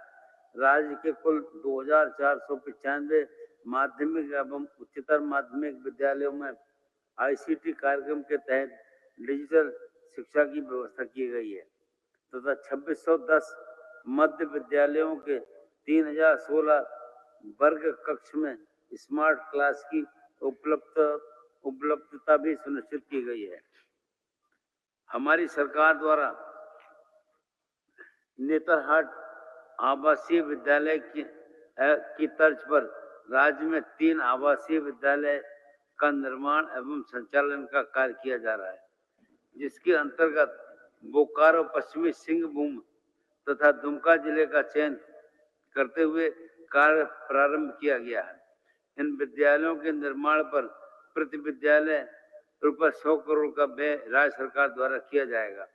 राज्य के कुल 2,495 माध्यमिक एवं उच्चतर माध्यमिक विद्यालयों में आईसीटी कार्यक्रम के तहत डिजिटल शिक्षा की व्यवस्था की गई है तथा 2610 मध्य विद्यालयों के 3016 वर्ग कक्ष में स्मार्ट क्लास की उपलब्धता भी सुनिश्चित की गई है। हमारी सरकार द्वारा नेतरहाट आवासीय विद्यालय की तर्ज पर राज्य में 3 आवासीय विद्यालय का निर्माण एवं संचालन का कार्य किया जा रहा है, जिसके अंतर्गत बोकारो, पश्चिमी सिंहभूम तथा दुमका जिले का चयन करते हुए कार्य प्रारंभ किया गया है। इन विद्यालयों के निर्माण पर प्रति विद्यालय ₹100 करोड़ का व्यय राज्य सरकार द्वारा किया जाएगा।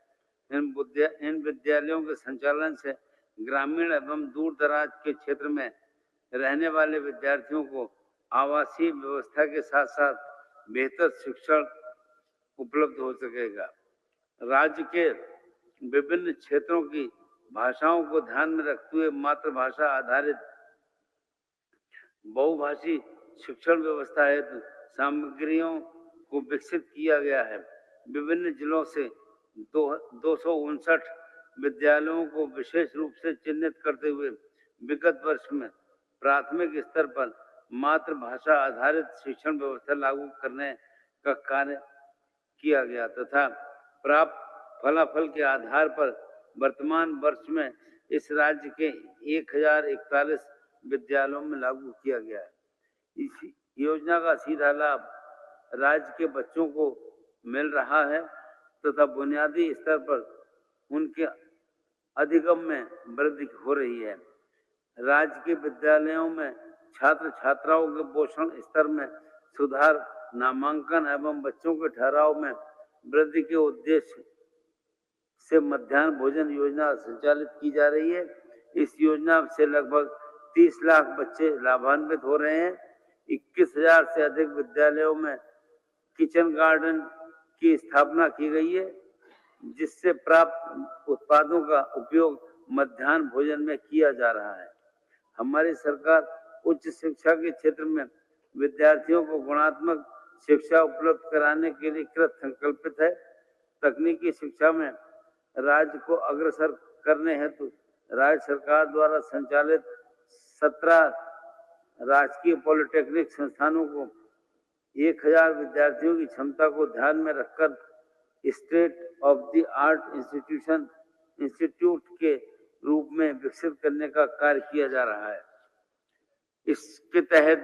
इन विद्यालयों के संचालन से ग्रामीण एवं दूर दराज के क्षेत्र में रहने वाले विद्यार्थियों को आवासीय व्यवस्था के साथ साथ बेहतर शिक्षण उपलब्ध हो सकेगा। राज्य के विभिन्न क्षेत्रों की भाषाओं को ध्यान में रखते हुए मातृभाषा आधारित बहुभाषी शिक्षण व्यवस्था हेतु सामग्रियों को विकसित किया गया है। विभिन्न जिलों से 259 विद्यालयों को विशेष रूप से चिन्हित करते हुए विगत वर्ष में प्राथमिक स्तर पर मातृभाषा आधारित शिक्षण व्यवस्था लागू करने का कार्य किया गया तथा प्राप्त फलाफल के आधार पर वर्तमान वर्ष में इस राज्य के 1041 विद्यालयों में लागू किया गया है। इस योजना का सीधा लाभ राज्य के बच्चों को मिल रहा है तथा बुनियादी स्तर पर उनके अधिगम में वृद्धि हो रही है। राज्य के विद्यालयों में छात्र छात्राओं के पोषण स्तर में सुधार, नामांकन एवं बच्चों के ठहराव में वृद्धि के उद्देश्य से मध्याह्न भोजन योजना संचालित की जा रही है। इस योजना से लगभग 30 लाख बच्चे लाभान्वित हो रहे हैं। 21,000 से अधिक विद्यालयों में किचन गार्डन की स्थापना की गई है, जिससे प्राप्त उत्पादों का उपयोग मध्याह्न भोजन में किया जा रहा है। हमारी सरकार उच्च शिक्षा के क्षेत्र में विद्यार्थियों को गुणात्मक शिक्षा उपलब्ध कराने के लिए कृत संकल्पित है। तकनीकी शिक्षा में राज्य को अग्रसर करने हेतु राज्य सरकार द्वारा संचालित 17 राजकीय पॉलिटेक्निक संस्थानों को 1000 विद्यार्थियों की क्षमता को ध्यान में रखकर state of the art institute के रूप में विकसित करने का कार्य किया जा रहा है। इसके तहत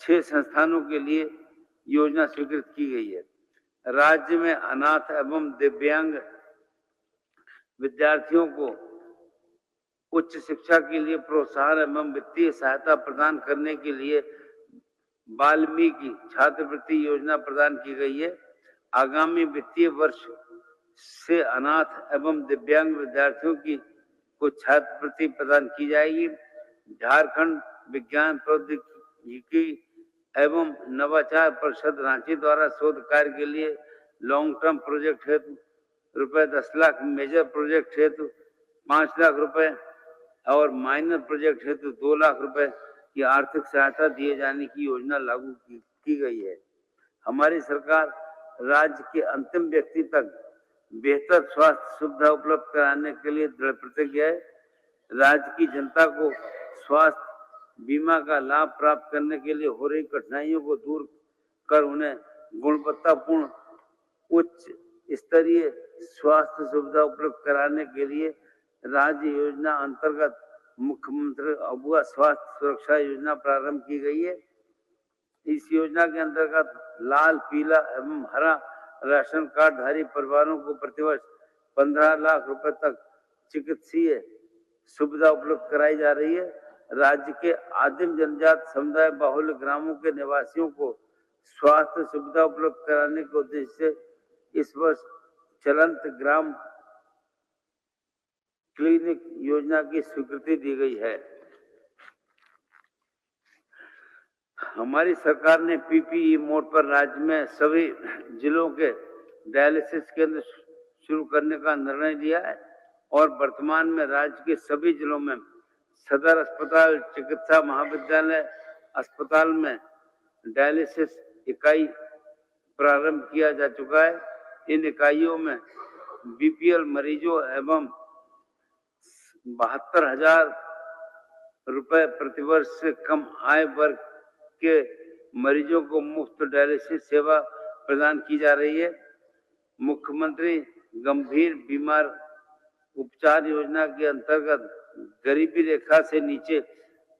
6 संस्थानों के लिए योजना स्वीकृत की गई है। राज्य में अनाथ एवं दिव्यांग विद्यार्थियों को उच्च शिक्षा के लिए प्रोत्साहन एवं वित्तीय सहायता प्रदान करने के लिए वाल्मीकि छात्रवृत्ति योजना प्रदान की गई है। आगामी वित्तीय वर्ष से अनाथ एवं दिव्यांग विद्यार्थियों की को छात्रवृत्ति प्रदान की जाएगी। झारखंड विज्ञान प्रौद्योगिकी एवं नवाचार परिषद रांची द्वारा शोध कार्य के लिए लॉन्ग टर्म प्रोजेक्ट हेतु रुपए 10 लाख, मेजर प्रोजेक्ट हेतु 5 लाख रुपए और माइनर प्रोजेक्ट हेतु 2 लाख रुपए की आर्थिक सहायता दिए जाने की योजना लागू की गई है। हमारी सरकार राज्य के अंतिम व्यक्ति तक बेहतर स्वास्थ्य सुविधा उपलब्ध कराने के लिए दृढ़ प्रतिज्ञ है। राज्य की जनता को स्वास्थ्य बीमा का लाभ प्राप्त करने के लिए हो रही कठिनाइयों को दूर कर उन्हें गुणवत्तापूर्ण उच्च स्तरीय स्वास्थ्य सुविधा उपलब्ध कराने के लिए राज्य योजना अंतर्गत मुख्यमंत्री अबुआ स्वास्थ्य सुरक्षा योजना प्रारंभ की गई है। इस योजना के अंतर्गत लाल, पीला एवं हरा राशन कार्ड धारी परिवारों को प्रतिवर्ष 15 लाख रुपए तक चिकित्सीय सुविधा उपलब्ध कराई जा रही है। राज्य के आदिम जनजाति समुदाय बाहुल्य ग्रामों के निवासियों को स्वास्थ्य सुविधा उपलब्ध कराने के उद्देश्य से इस वर्ष चलंत ग्राम क्लिनिक योजना की स्वीकृति दी गई है। हमारी सरकार ने पीपीई मोड पर राज्य में सभी जिलों के डायलिसिस केंद्र शुरू करने का निर्णय लिया है और वर्तमान में राज्य के सभी जिलों में सदर अस्पताल, चिकित्सा महाविद्यालय अस्पताल में डायलिसिस इकाई प्रारंभ किया जा चुका है। इन इकाइयों में बीपीएल मरीजों एवं 72,000 रुपए प्रतिवर्ष से कम आय वर्ग के मरीजों को मुफ्त डायलिसिस सेवा प्रदान की जा रही है। मुख्यमंत्री गंभीर बीमार उपचार योजना के अंतर्गत गरीबी रेखा से नीचे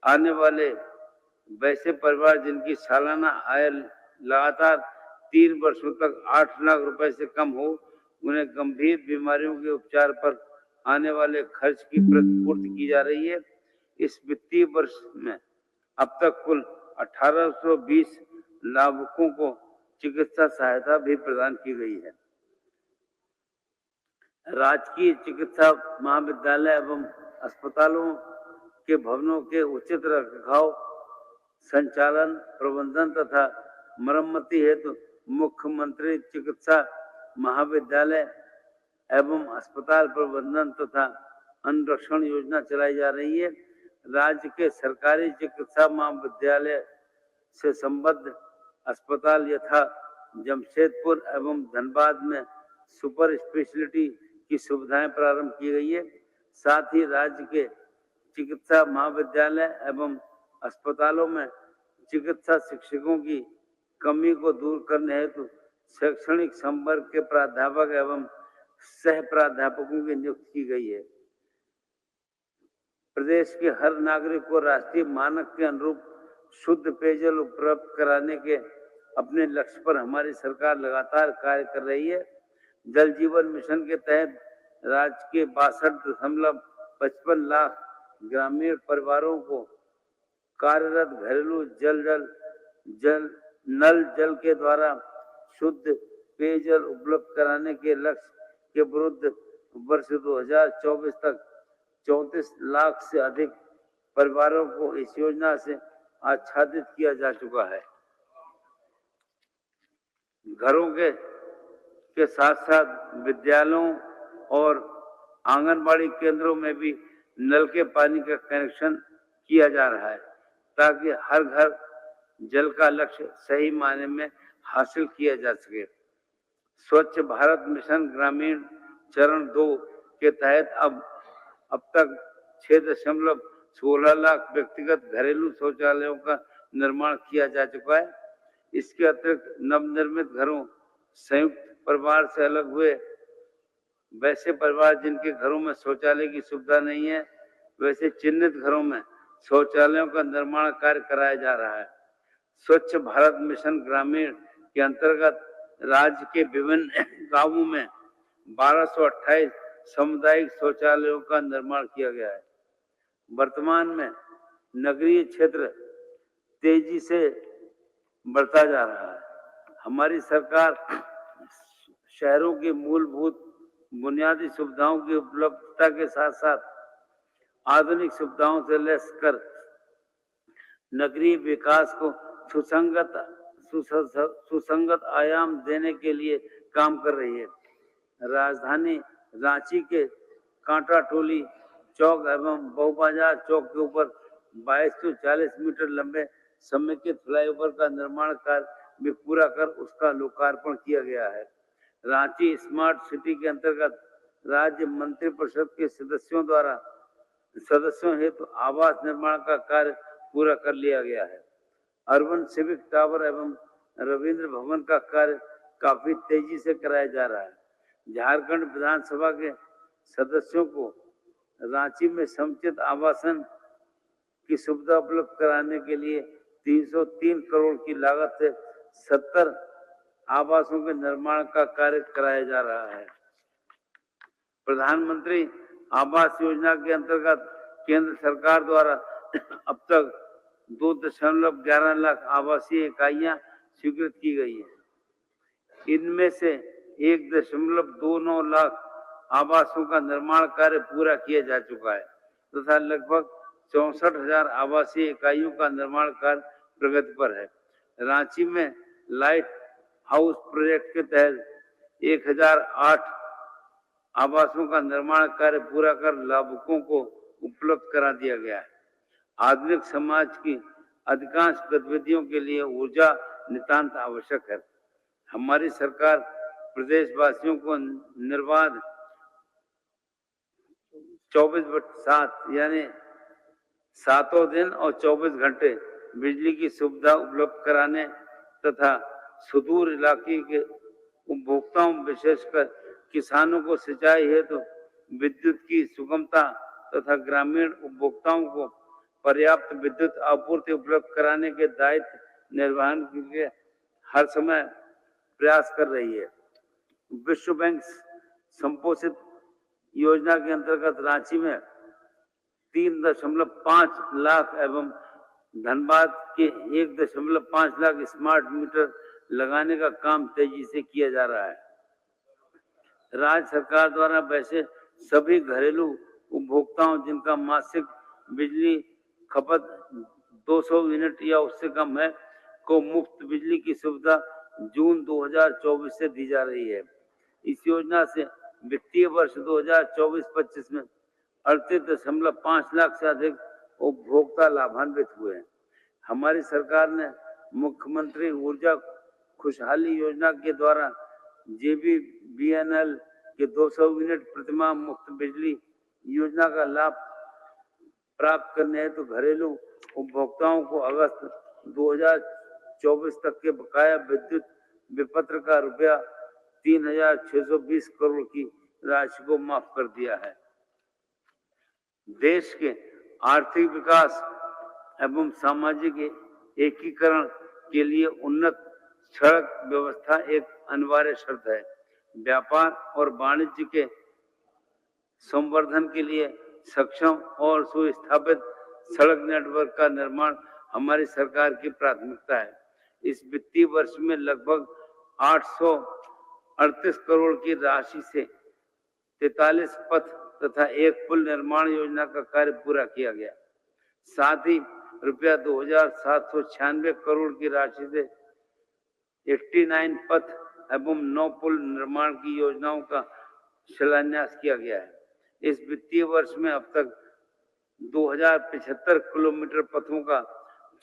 आने वाले वैसे परिवार जिनकी सालाना आय लगातार 3 वर्षों तक 8 लाख रुपए से कम हो, उन्हें गंभीर बीमारियों के उपचार पर आने वाले खर्च की प्रतिपूर्ति की जा रही है। इस वित्तीय वर्ष में अब तक कुल 1820 लाभुकों को चिकित्सा सहायता भी प्रदान की गई है। राजकीय चिकित्सा महाविद्यालय एवं अस्पतालों के भवनों के उचित रखरखाव, संचालन, प्रबंधन तथा मरम्मति हेतु मुख्यमंत्री चिकित्सा महाविद्यालय एवं अस्पताल प्रबंधन तथा अनुरक्षण योजना चलाई जा रही है। राज्य के सरकारी चिकित्सा महाविद्यालय से संबद्ध अस्पताल यथा जमशेदपुर एवं धनबाद में सुपर स्पेशलिटी की सुविधाएं प्रारंभ की गई है। साथ ही राज्य के चिकित्सा महाविद्यालय एवं अस्पतालों में चिकित्सा शिक्षकों की कमी को दूर करने हेतु शैक्षणिक संवर्ग के प्राध्यापक एवं सह प्राध्यापकों की नियुक्ति की गई है। प्रदेश के हर नागरिक को राष्ट्रीय मानक के अनुरूप शुद्ध पेयजल उपलब्ध कराने के अपने लक्ष्य पर हमारी सरकार लगातार कार्य कर रही है। जल जीवन मिशन के तहत राज्य के 62.55 लाख ग्रामीण परिवारों को कार्यरत घरेलू नल जल के द्वारा शुद्ध पेयजल उपलब्ध कराने के लक्ष्य के विरुद्ध वर्ष 2024 तक 34 लाख से अधिक परिवारों को इस योजना से आच्छादित किया जा चुका है। घरों के साथ साथ विद्यालयों और आंगनबाड़ी केंद्रों में भी नल के पानी का कनेक्शन किया जा रहा है, ताकि हर घर जल का लक्ष्य सही मायने में हासिल किया जा सके। स्वच्छ भारत मिशन ग्रामीण चरण 2 के तहत अब तक 6.16 लाख व्यक्तिगत घरेलू शौचालयों का निर्माण किया जा चुका है। इसके अतिरिक्त नवनिर्मित घरों, संयुक्त परिवार से अलग हुए वैसे परिवार जिनके घरों में शौचालय की सुविधा नहीं है, वैसे चिन्हित घरों में शौचालयों का निर्माण कार्य कराया जा रहा है। स्वच्छ भारत मिशन ग्रामीण के अंतर्गत राज्य के विभिन्न गांवों में 1228 सामुदायिक शौचालयों का निर्माण किया गया है। वर्तमान में नगरीय क्षेत्र तेजी से बढ़ता जा रहा है। हमारी सरकार शहरों की मूलभूत बुनियादी सुविधाओं की उपलब्धता के साथ साथ आधुनिक सुविधाओं से लैस कर नगरीय विकास को सुसंगत आयाम देने के लिए काम कर रही है। राजधानी रांची के कांटा टोली चौक एवं बहुबाजार चौक के ऊपर 2240 मीटर लंबे समेकित फ्लाईओवर का निर्माण कार्य भी पूरा कर उसका लोकार्पण किया गया है। रांची स्मार्ट सिटी के अंतर्गत राज्य मंत्रिपरिषद के सदस्यों हेतु आवास निर्माण का कार्य पूरा कर लिया गया है। अर्बन सिविक टावर एवं रविंद्र भवन का कार्य काफी तेजी से कराया जा रहा है। झारखंड विधानसभा के सदस्यों को रांची में समुचित आवासन की सुविधा उपलब्ध कराने के लिए 303 करोड़ की लागत से 70 आवासों के निर्माण का कार्य कराया जा रहा है। प्रधानमंत्री आवास योजना के अंतर्गत केंद्र सरकार द्वारा अब तक 2.11 लाख आवासीय इकाइयां स्वीकृत की गई है। इनमें से 1.29 लाख आवासों का निर्माण कार्य पूरा किया जा चुका है तथा लगभग 64,000 आवासीय इकाइयों का निर्माण कार्य प्रगति पर है। रांची में लाइट हाउस प्रोजेक्ट के तहत 1008 आवासों का निर्माण कार्य पूरा कर लाभुकों को उपलब्ध करा दिया गया है। आधुनिक समाज की अधिकांश गतिविधियों के लिए ऊर्जा नितांत आवश्यक है। हमारी सरकार प्रदेशवासियों को निर्बाध 24/7 यानी 7 दिन और 24 घंटे बिजली की सुविधा उपलब्ध कराने तथा सुदूर इलाके के उपभोक्ताओं विशेषकर किसानों को सिंचाई हेतु विद्युत की सुगमता तथा ग्रामीण उपभोक्ताओं को पर्याप्त विद्युत आपूर्ति उपलब्ध कराने के दायित्व निर्वहन के लिए हर समय प्रयास कर रही है। विश्व बैंक संपोषित योजना के अंतर्गत रांची में 3.5 लाख एवं धनबाद के 1.5 लाख स्मार्ट मीटर लगाने का काम तेजी से किया जा रहा है। राज्य सरकार द्वारा वैसे सभी घरेलू उपभोक्ताओं जिनका मासिक बिजली खपत 200 यूनिट या उससे कम है को मुफ्त बिजली की सुविधा जून 2024 से दी जा रही है। इस योजना से वित्तीय वर्ष 2024-25 में 38.5 लाख से अधिक उपभोक्ता लाभान्वित हुए हैं। हमारी सरकार ने मुख्यमंत्री ऊर्जा खुशहाली योजना के द्वारा JBVNL के 200 यूनिट प्रतिमाह मुफ्त बिजली योजना का लाभ प्राप्त करने हेतु घरेलू उपभोक्ताओं को अगस्त 2024 तक के बकाया विद्युत विपत्र का रुपया 3,620 करोड़ की राशि को माफ कर दिया है। देश के आर्थिक विकास एवं सामाजिक एकीकरण के लिए उन्नत सड़क व्यवस्था एक अनिवार्य शर्त है। व्यापार और वाणिज्य के संवर्धन के लिए सक्षम और सुस्थापित सड़क नेटवर्क का निर्माण हमारी सरकार की प्राथमिकता है। इस वित्तीय वर्ष में लगभग 838 करोड़ की राशि से 43 पथ तथा एक पुल निर्माण योजना का कार्य पूरा किया गया। साथ ही रुपया 2,796 करोड़ की राशि से 89 पथ एवं 9 पुल निर्माण की योजनाओं का शिलान्यास किया गया है। इस वित्तीय वर्ष में अब तक 2075 किलोमीटर पथों का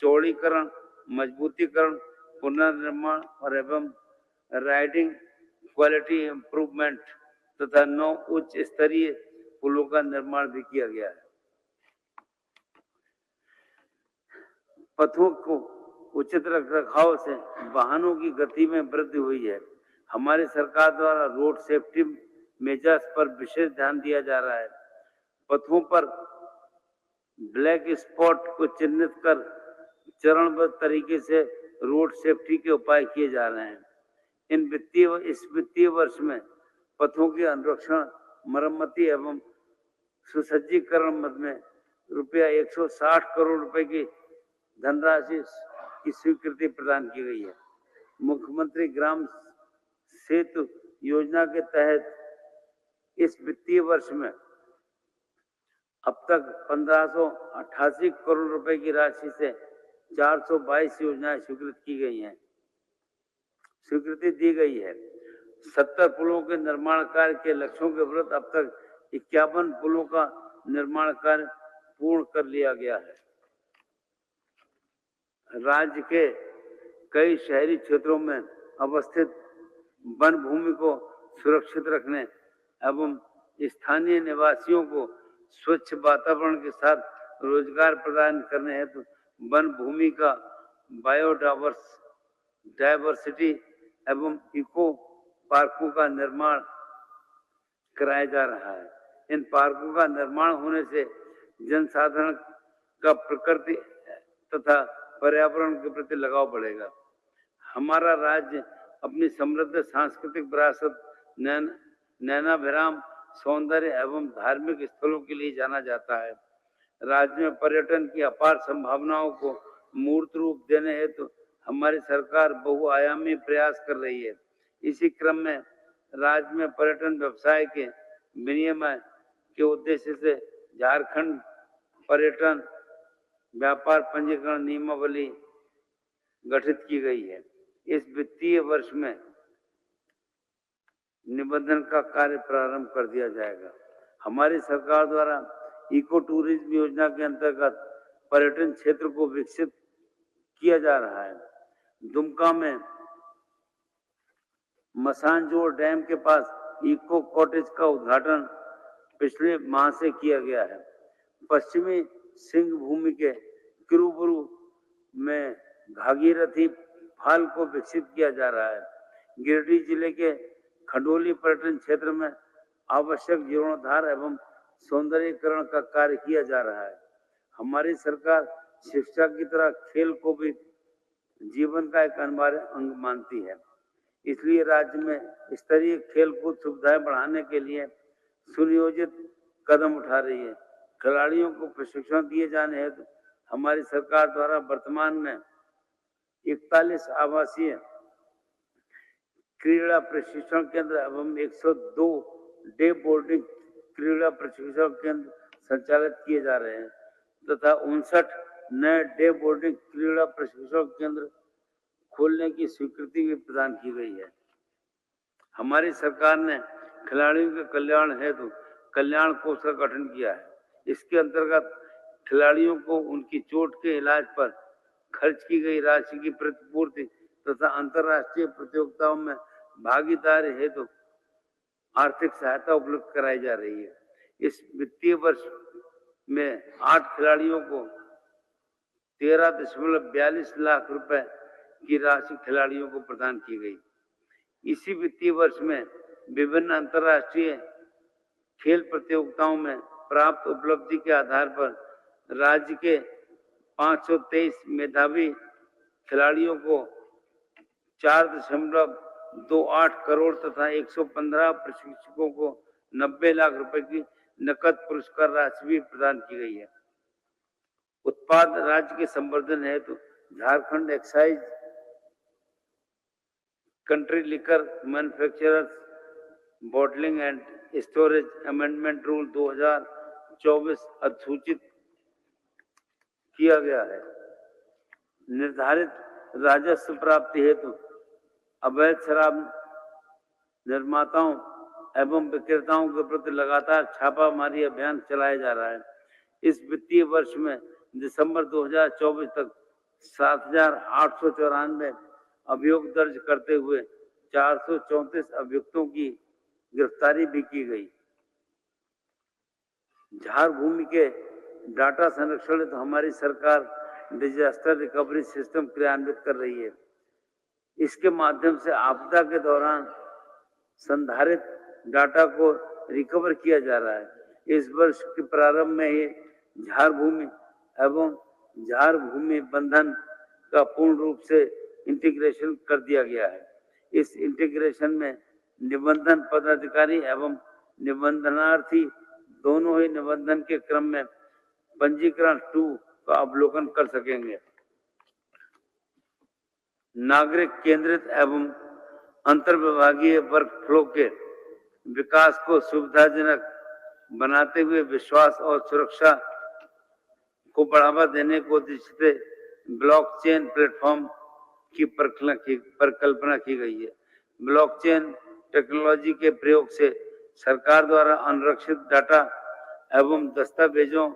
चौड़ीकरण, मजबूतीकरण, पुनर्निर्माण और एवं राइडिंग क्वालिटी इंप्रूवमेंट तथा 9 उच्च स्तरीय पुलों का निर्माण भी किया गया है। पथों को उचित रखरखाव से वाहनों की गति में वृद्धि हुई है। हमारी सरकार द्वारा रोड सेफ्टी मेजर्स पर विशेष ध्यान दिया जा रहा है। पथों पर ब्लैक स्पॉट को चिन्हित कर चरणबद्ध तरीके से रोड सेफ्टी के उपाय किए जा रहे हैं। इस वित्तीय वर्ष में पथों के अनुरक्षण, मरम्मती एवं सुसज्जीकरण मद में रुपया 160 करोड़ रुपए की धनराशि की स्वीकृति प्रदान की गई है। मुख्यमंत्री ग्राम सेतु योजना के तहत इस वित्तीय वर्ष में अब तक 1588 करोड़ रुपए की राशि से 422 योजनाएं स्वीकृति दी गई है। 70 पुलों के निर्माण कार्य के लक्ष्यों के विरुद्ध अब तक 51 पुलों का निर्माण कार्य पूर्ण कर लिया गया है। राज्य के कई शहरी क्षेत्रों में अवस्थित वन भूमि को सुरक्षित रखने एवं स्थानीय निवासियों को स्वच्छ वातावरण के साथ रोजगार प्रदान करने हेतु वन भूमि का डायवर्सिटी एवं इको पार्कों का निर्माण कराया जा रहा है। इन पार्कों का निर्माण होने से जनसाधारण का प्रकृति तथा पर्यावरण के प्रति लगाव बढ़ेगा। हमारा राज्य अपनी समृद्ध सांस्कृतिक विरासत, नैनाभिराम सौंदर्य एवं धार्मिक स्थलों के लिए जाना जाता है। राज्य में पर्यटन की अपार संभावनाओं को मूर्त रूप देने हेतु हमारी सरकार बहुआयामी प्रयास कर रही है। इसी क्रम में राज्य में पर्यटन व्यवसाय के विनियमन के उद्देश्य से झारखंड पर्यटन व्यापार पंजीकरण नियमावली गठित की गई है। इस वित्तीय वर्ष में निबंधन का कार्य प्रारंभ कर दिया जाएगा। हमारी सरकार द्वारा इको टूरिज्म योजना के अंतर्गत पर्यटन क्षेत्र को विकसित किया जा रहा है। दुमका में मसानजोर डैम के पास इको कॉटेज का उद्घाटन पिछले माह से किया गया है। पश्चिमी सिंह भूमि के किरुबुरु में भागीरथी फाल को विकसित किया जा रहा है। गिरिडीह जिले के खंडोली पर्यटन क्षेत्र में आवश्यक जीर्णोद्धार एवं सौंदर्यीकरण का कार्य किया जा रहा है। हमारी सरकार शिक्षा की तरह खेल को भी जीवन का एक अनिवार्य अंग मानती है। इसलिए राज्य में स्तरीय खेलकूद सुविधाएं बढ़ाने के लिए सुनियोजित कदम उठा रही है। खिलाड़ियों को प्रशिक्षण दिए जाने हेतु हमारी सरकार द्वारा वर्तमान में 41 आवासीय क्रीड़ा प्रशिक्षण केंद्र एवं 102 डे बोर्डिंग क्रीड़ा प्रशिक्षण केंद्र संचालित किए जा रहे हैं तथा 59 नए डे बोर्डिंग क्रीड़ा प्रशिक्षण केंद्र खोलने की स्वीकृति भी प्रदान की गई है। हमारी सरकार ने खिलाड़ियों के कल्याण हेतु कल्याण कोष का गठन किया है। इसके अंतर्गत खिलाड़ियों को उनकी चोट के इलाज पर खर्च की गई राशि की प्रतिपूर्ति तथा अंतर्राष्ट्रीय प्रतियोगिताओं में भागीदारी हेतु आर्थिक सहायता उपलब्ध कराई जा रही है। इस वित्तीय वर्ष में 8 खिलाड़ियों को 13.42 लाख रुपए की राशि खिलाड़ियों को प्रदान की गई। इसी वित्तीय वर्ष में विभिन्न अंतर्राष्ट्रीय खेल प्रतियोगिताओं में प्राप्त उपलब्धि के आधार पर राज्य के 523 मेधावी खिलाड़ियों को 4.28 करोड़ तथा 115 प्रशिक्षकों को 90 लाख रुपए की नकद पुरस्कार राशि भी प्रदान की गई है। उत्पाद राज्य के संवर्धन हेतु Jharkhand excise country liquor manufacturers bottling and storage amendment rule 2024 अधिसूचित किया गया है। निर्धारित राजस्व प्राप्ति हेतु अवैध शराब निर्माताओं एवं विक्रेताओं के प्रति लगातार छापामारी अभियान चलाया जा रहा है। इस वित्तीय वर्ष में दिसंबर 2024 तक 7,894 अभियोग दर्ज करते हुए 434 अभियुक्तों की गिरफ्तारी भी की गई। झार भूमि के डाटा संरक्षण हेतु हमारी सरकार डिजास्टर रिकवरी सिस्टम क्रियान्वित कर रही है। इसके माध्यम से आपदा के दौरान संधारित डाटा को रिकवर किया जा रहा है। इस वर्ष के प्रारंभ में ही झार भूमि एवं झार भूमि बंधन का पूर्ण रूप से इंटीग्रेशन कर दिया गया है। इस इंटीग्रेशन में निबंधन पदाधिकारी एवं निबंधनार्थी दोनों ही निबंधन के क्रम में पंजीकरण 2 का अवलोकन कर सकेंगे। नागरिक केंद्रित एवं अंतर्विभागीय वर्क फ्लो के विकास को सुविधाजनक बनाते हुए विश्वास और सुरक्षा को बढ़ावा देने को उद्देश्य से ब्लॉकचेन प्लेटफॉर्म की परिकल्पना की गई है। ब्लॉकचेन टेक्नोलॉजी के प्रयोग से सरकार द्वारा अनुरक्षित डाटा एवं दस्तावेजों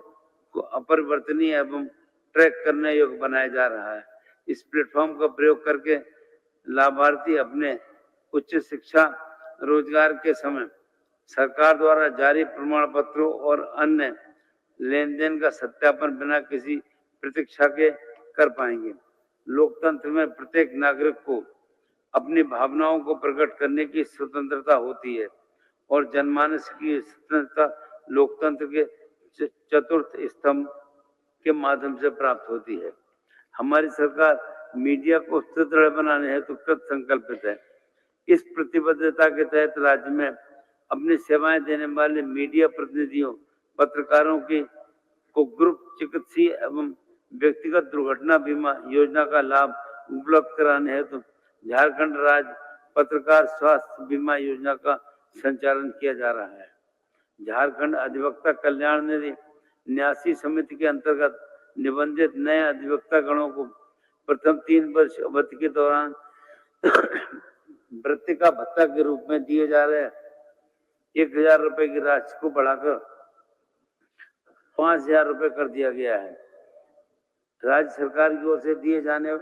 को अपरिवर्तनीय एवं ट्रैक करने योग्य बनाया जा रहा है। इस प्लेटफॉर्म का प्रयोग करके लाभार्थी अपने उच्च शिक्षा रोजगार के समय सरकार द्वारा जारी प्रमाण पत्रों और अन्य लेन देन का सत्यापन बिना किसी प्रतीक्षा के कर पाएंगे। लोकतंत्र में प्रत्येक नागरिक को अपनी भावनाओं को प्रकट करने की स्वतंत्रता होती है और जनमानस की स्वतंत्रता लोकतंत्र के चतुर्थ स्तंभ के माध्यम से प्राप्त होती है। हमारी सरकार मीडिया को सुदृढ़ बनाने हेतु कृत संकल्पित है। इस प्रतिबद्धता के तहत राज्य में अपनी सेवाएं देने वाले मीडिया प्रतिनिधियों पत्रकारों की को ग्रुप चिकित्सीय एवं व्यक्तिगत दुर्घटना बीमा योजना का लाभ उपलब्ध कराने हेतु झारखंड राज्य पत्रकार स्वास्थ्य बीमा योजना का संचालन किया जा रहा है। झारखंड अधिवक्ता कल्याण निधि न्यासी समिति के अंतर्गत निबंधित नए अधिवक्ता गणों को प्रथम 3 वर्ष अवधि के दौरान वृत्ति का भत्ता के रूप में दिए जा रहे 1,000 रुपए की राशि को बढ़ाकर 5,000 रुपए कर दिया गया है। राज्य सरकार की ओर से दिए जाने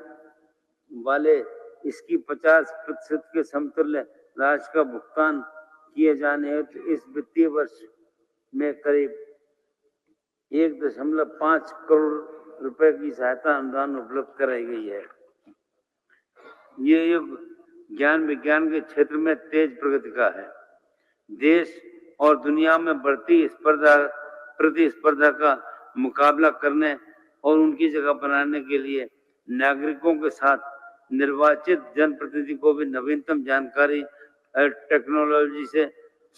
वाले इसकी 50% के समतुल्य राशि का भुगतान किए जाने हेतु इस वित्तीय वर्ष में करीब 1.5 करोड़ रुपए की सहायता अनुदान उपलब्ध कराई गई है। ये युग ज्ञान विज्ञान के क्षेत्र में तेज प्रगति का है। देश और दुनिया में बढ़ती प्रतिस्पर्धा का मुकाबला करने और उनकी जगह बनाने के लिए नागरिकों के साथ निर्वाचित जनप्रतिनिधि को भी नवीनतम जानकारी और टेक्नोलॉजी से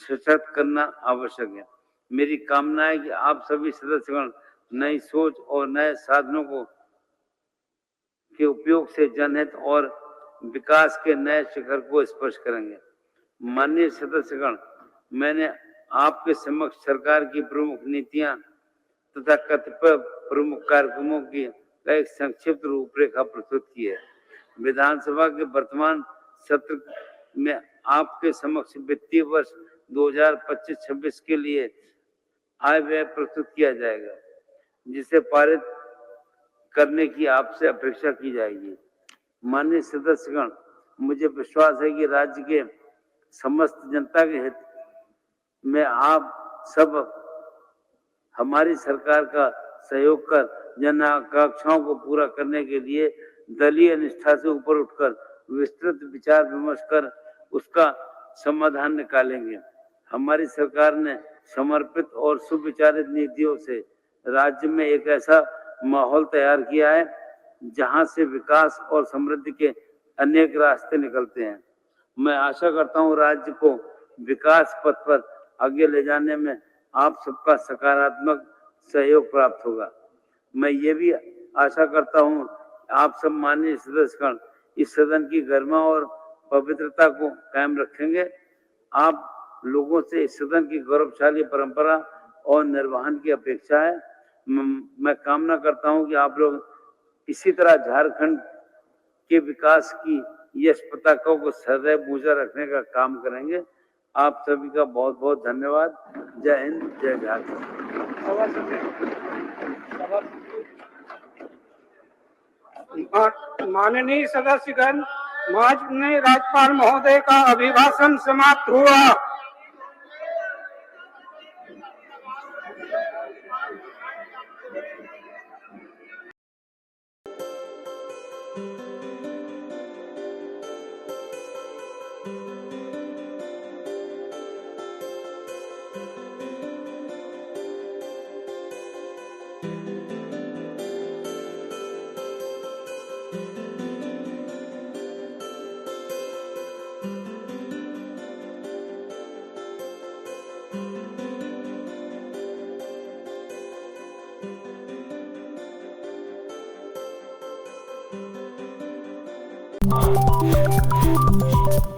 सशक्त करना आवश्यक है। मेरी कामना है कि आप सभी सदस्यगण नई सोच और नए साधनों के उपयोग से जनहित और विकास के नए शिखर को स्पर्श करेंगे। माननीय सदस्यगण, मैंने आपके समक्ष सरकार की प्रमुख नीतियां तथा कतिपय प्रमुख कार्यक्रमों की एक संक्षिप्त रूपरेखा प्रस्तुत की है। विधानसभा के वर्तमान सत्र में आपके समक्ष वित्तीय वर्ष 2025-26 के लिए आय व्यय प्रस्तुत किया जाएगा, जिसे पारित करने की आपसे अपेक्षा की जाएगी। माननीय सदस्यगण, मुझे विश्वास है कि राज्य के समस्त जनता के हित में आप सब हमारी सरकार का सहयोग कर जन आकांक्षाओं को पूरा करने के लिए दलीय निष्ठा से ऊपर उठकर विस्तृत विचार विमर्श कर उसका समाधान निकालेंगे। हमारी सरकार ने समर्पित और सुविचारित नीतियों से राज्य में एक ऐसा माहौल तैयार किया है जहां से विकास और समृद्धि के अनेक रास्ते निकलते हैं। मैं आशा करता हूं राज्य को विकास पथ पर आगे ले जाने में आप सबका सकारात्मक सहयोग प्राप्त होगा। मैं ये भी आशा करता हूं आप सब माननीय सदस्यगण इस सदन की गरिमा और पवित्रता को कायम रखेंगे। आप लोगों से इस सदन की गौरवशाली परंपरा और निर्वहन की अपेक्षा है। मैं कामना करता हूं कि आप लोग इसी तरह झारखंड के विकास की यश पताका को सदैव ऊंचा रखने का काम करेंगे। आप सभी का बहुत बहुत धन्यवाद। जय हिंद, जय झारखंड। माननीय सदस्यगण, माननीय राज्यपाल महोदय का अभिभाषण समाप्त हुआ।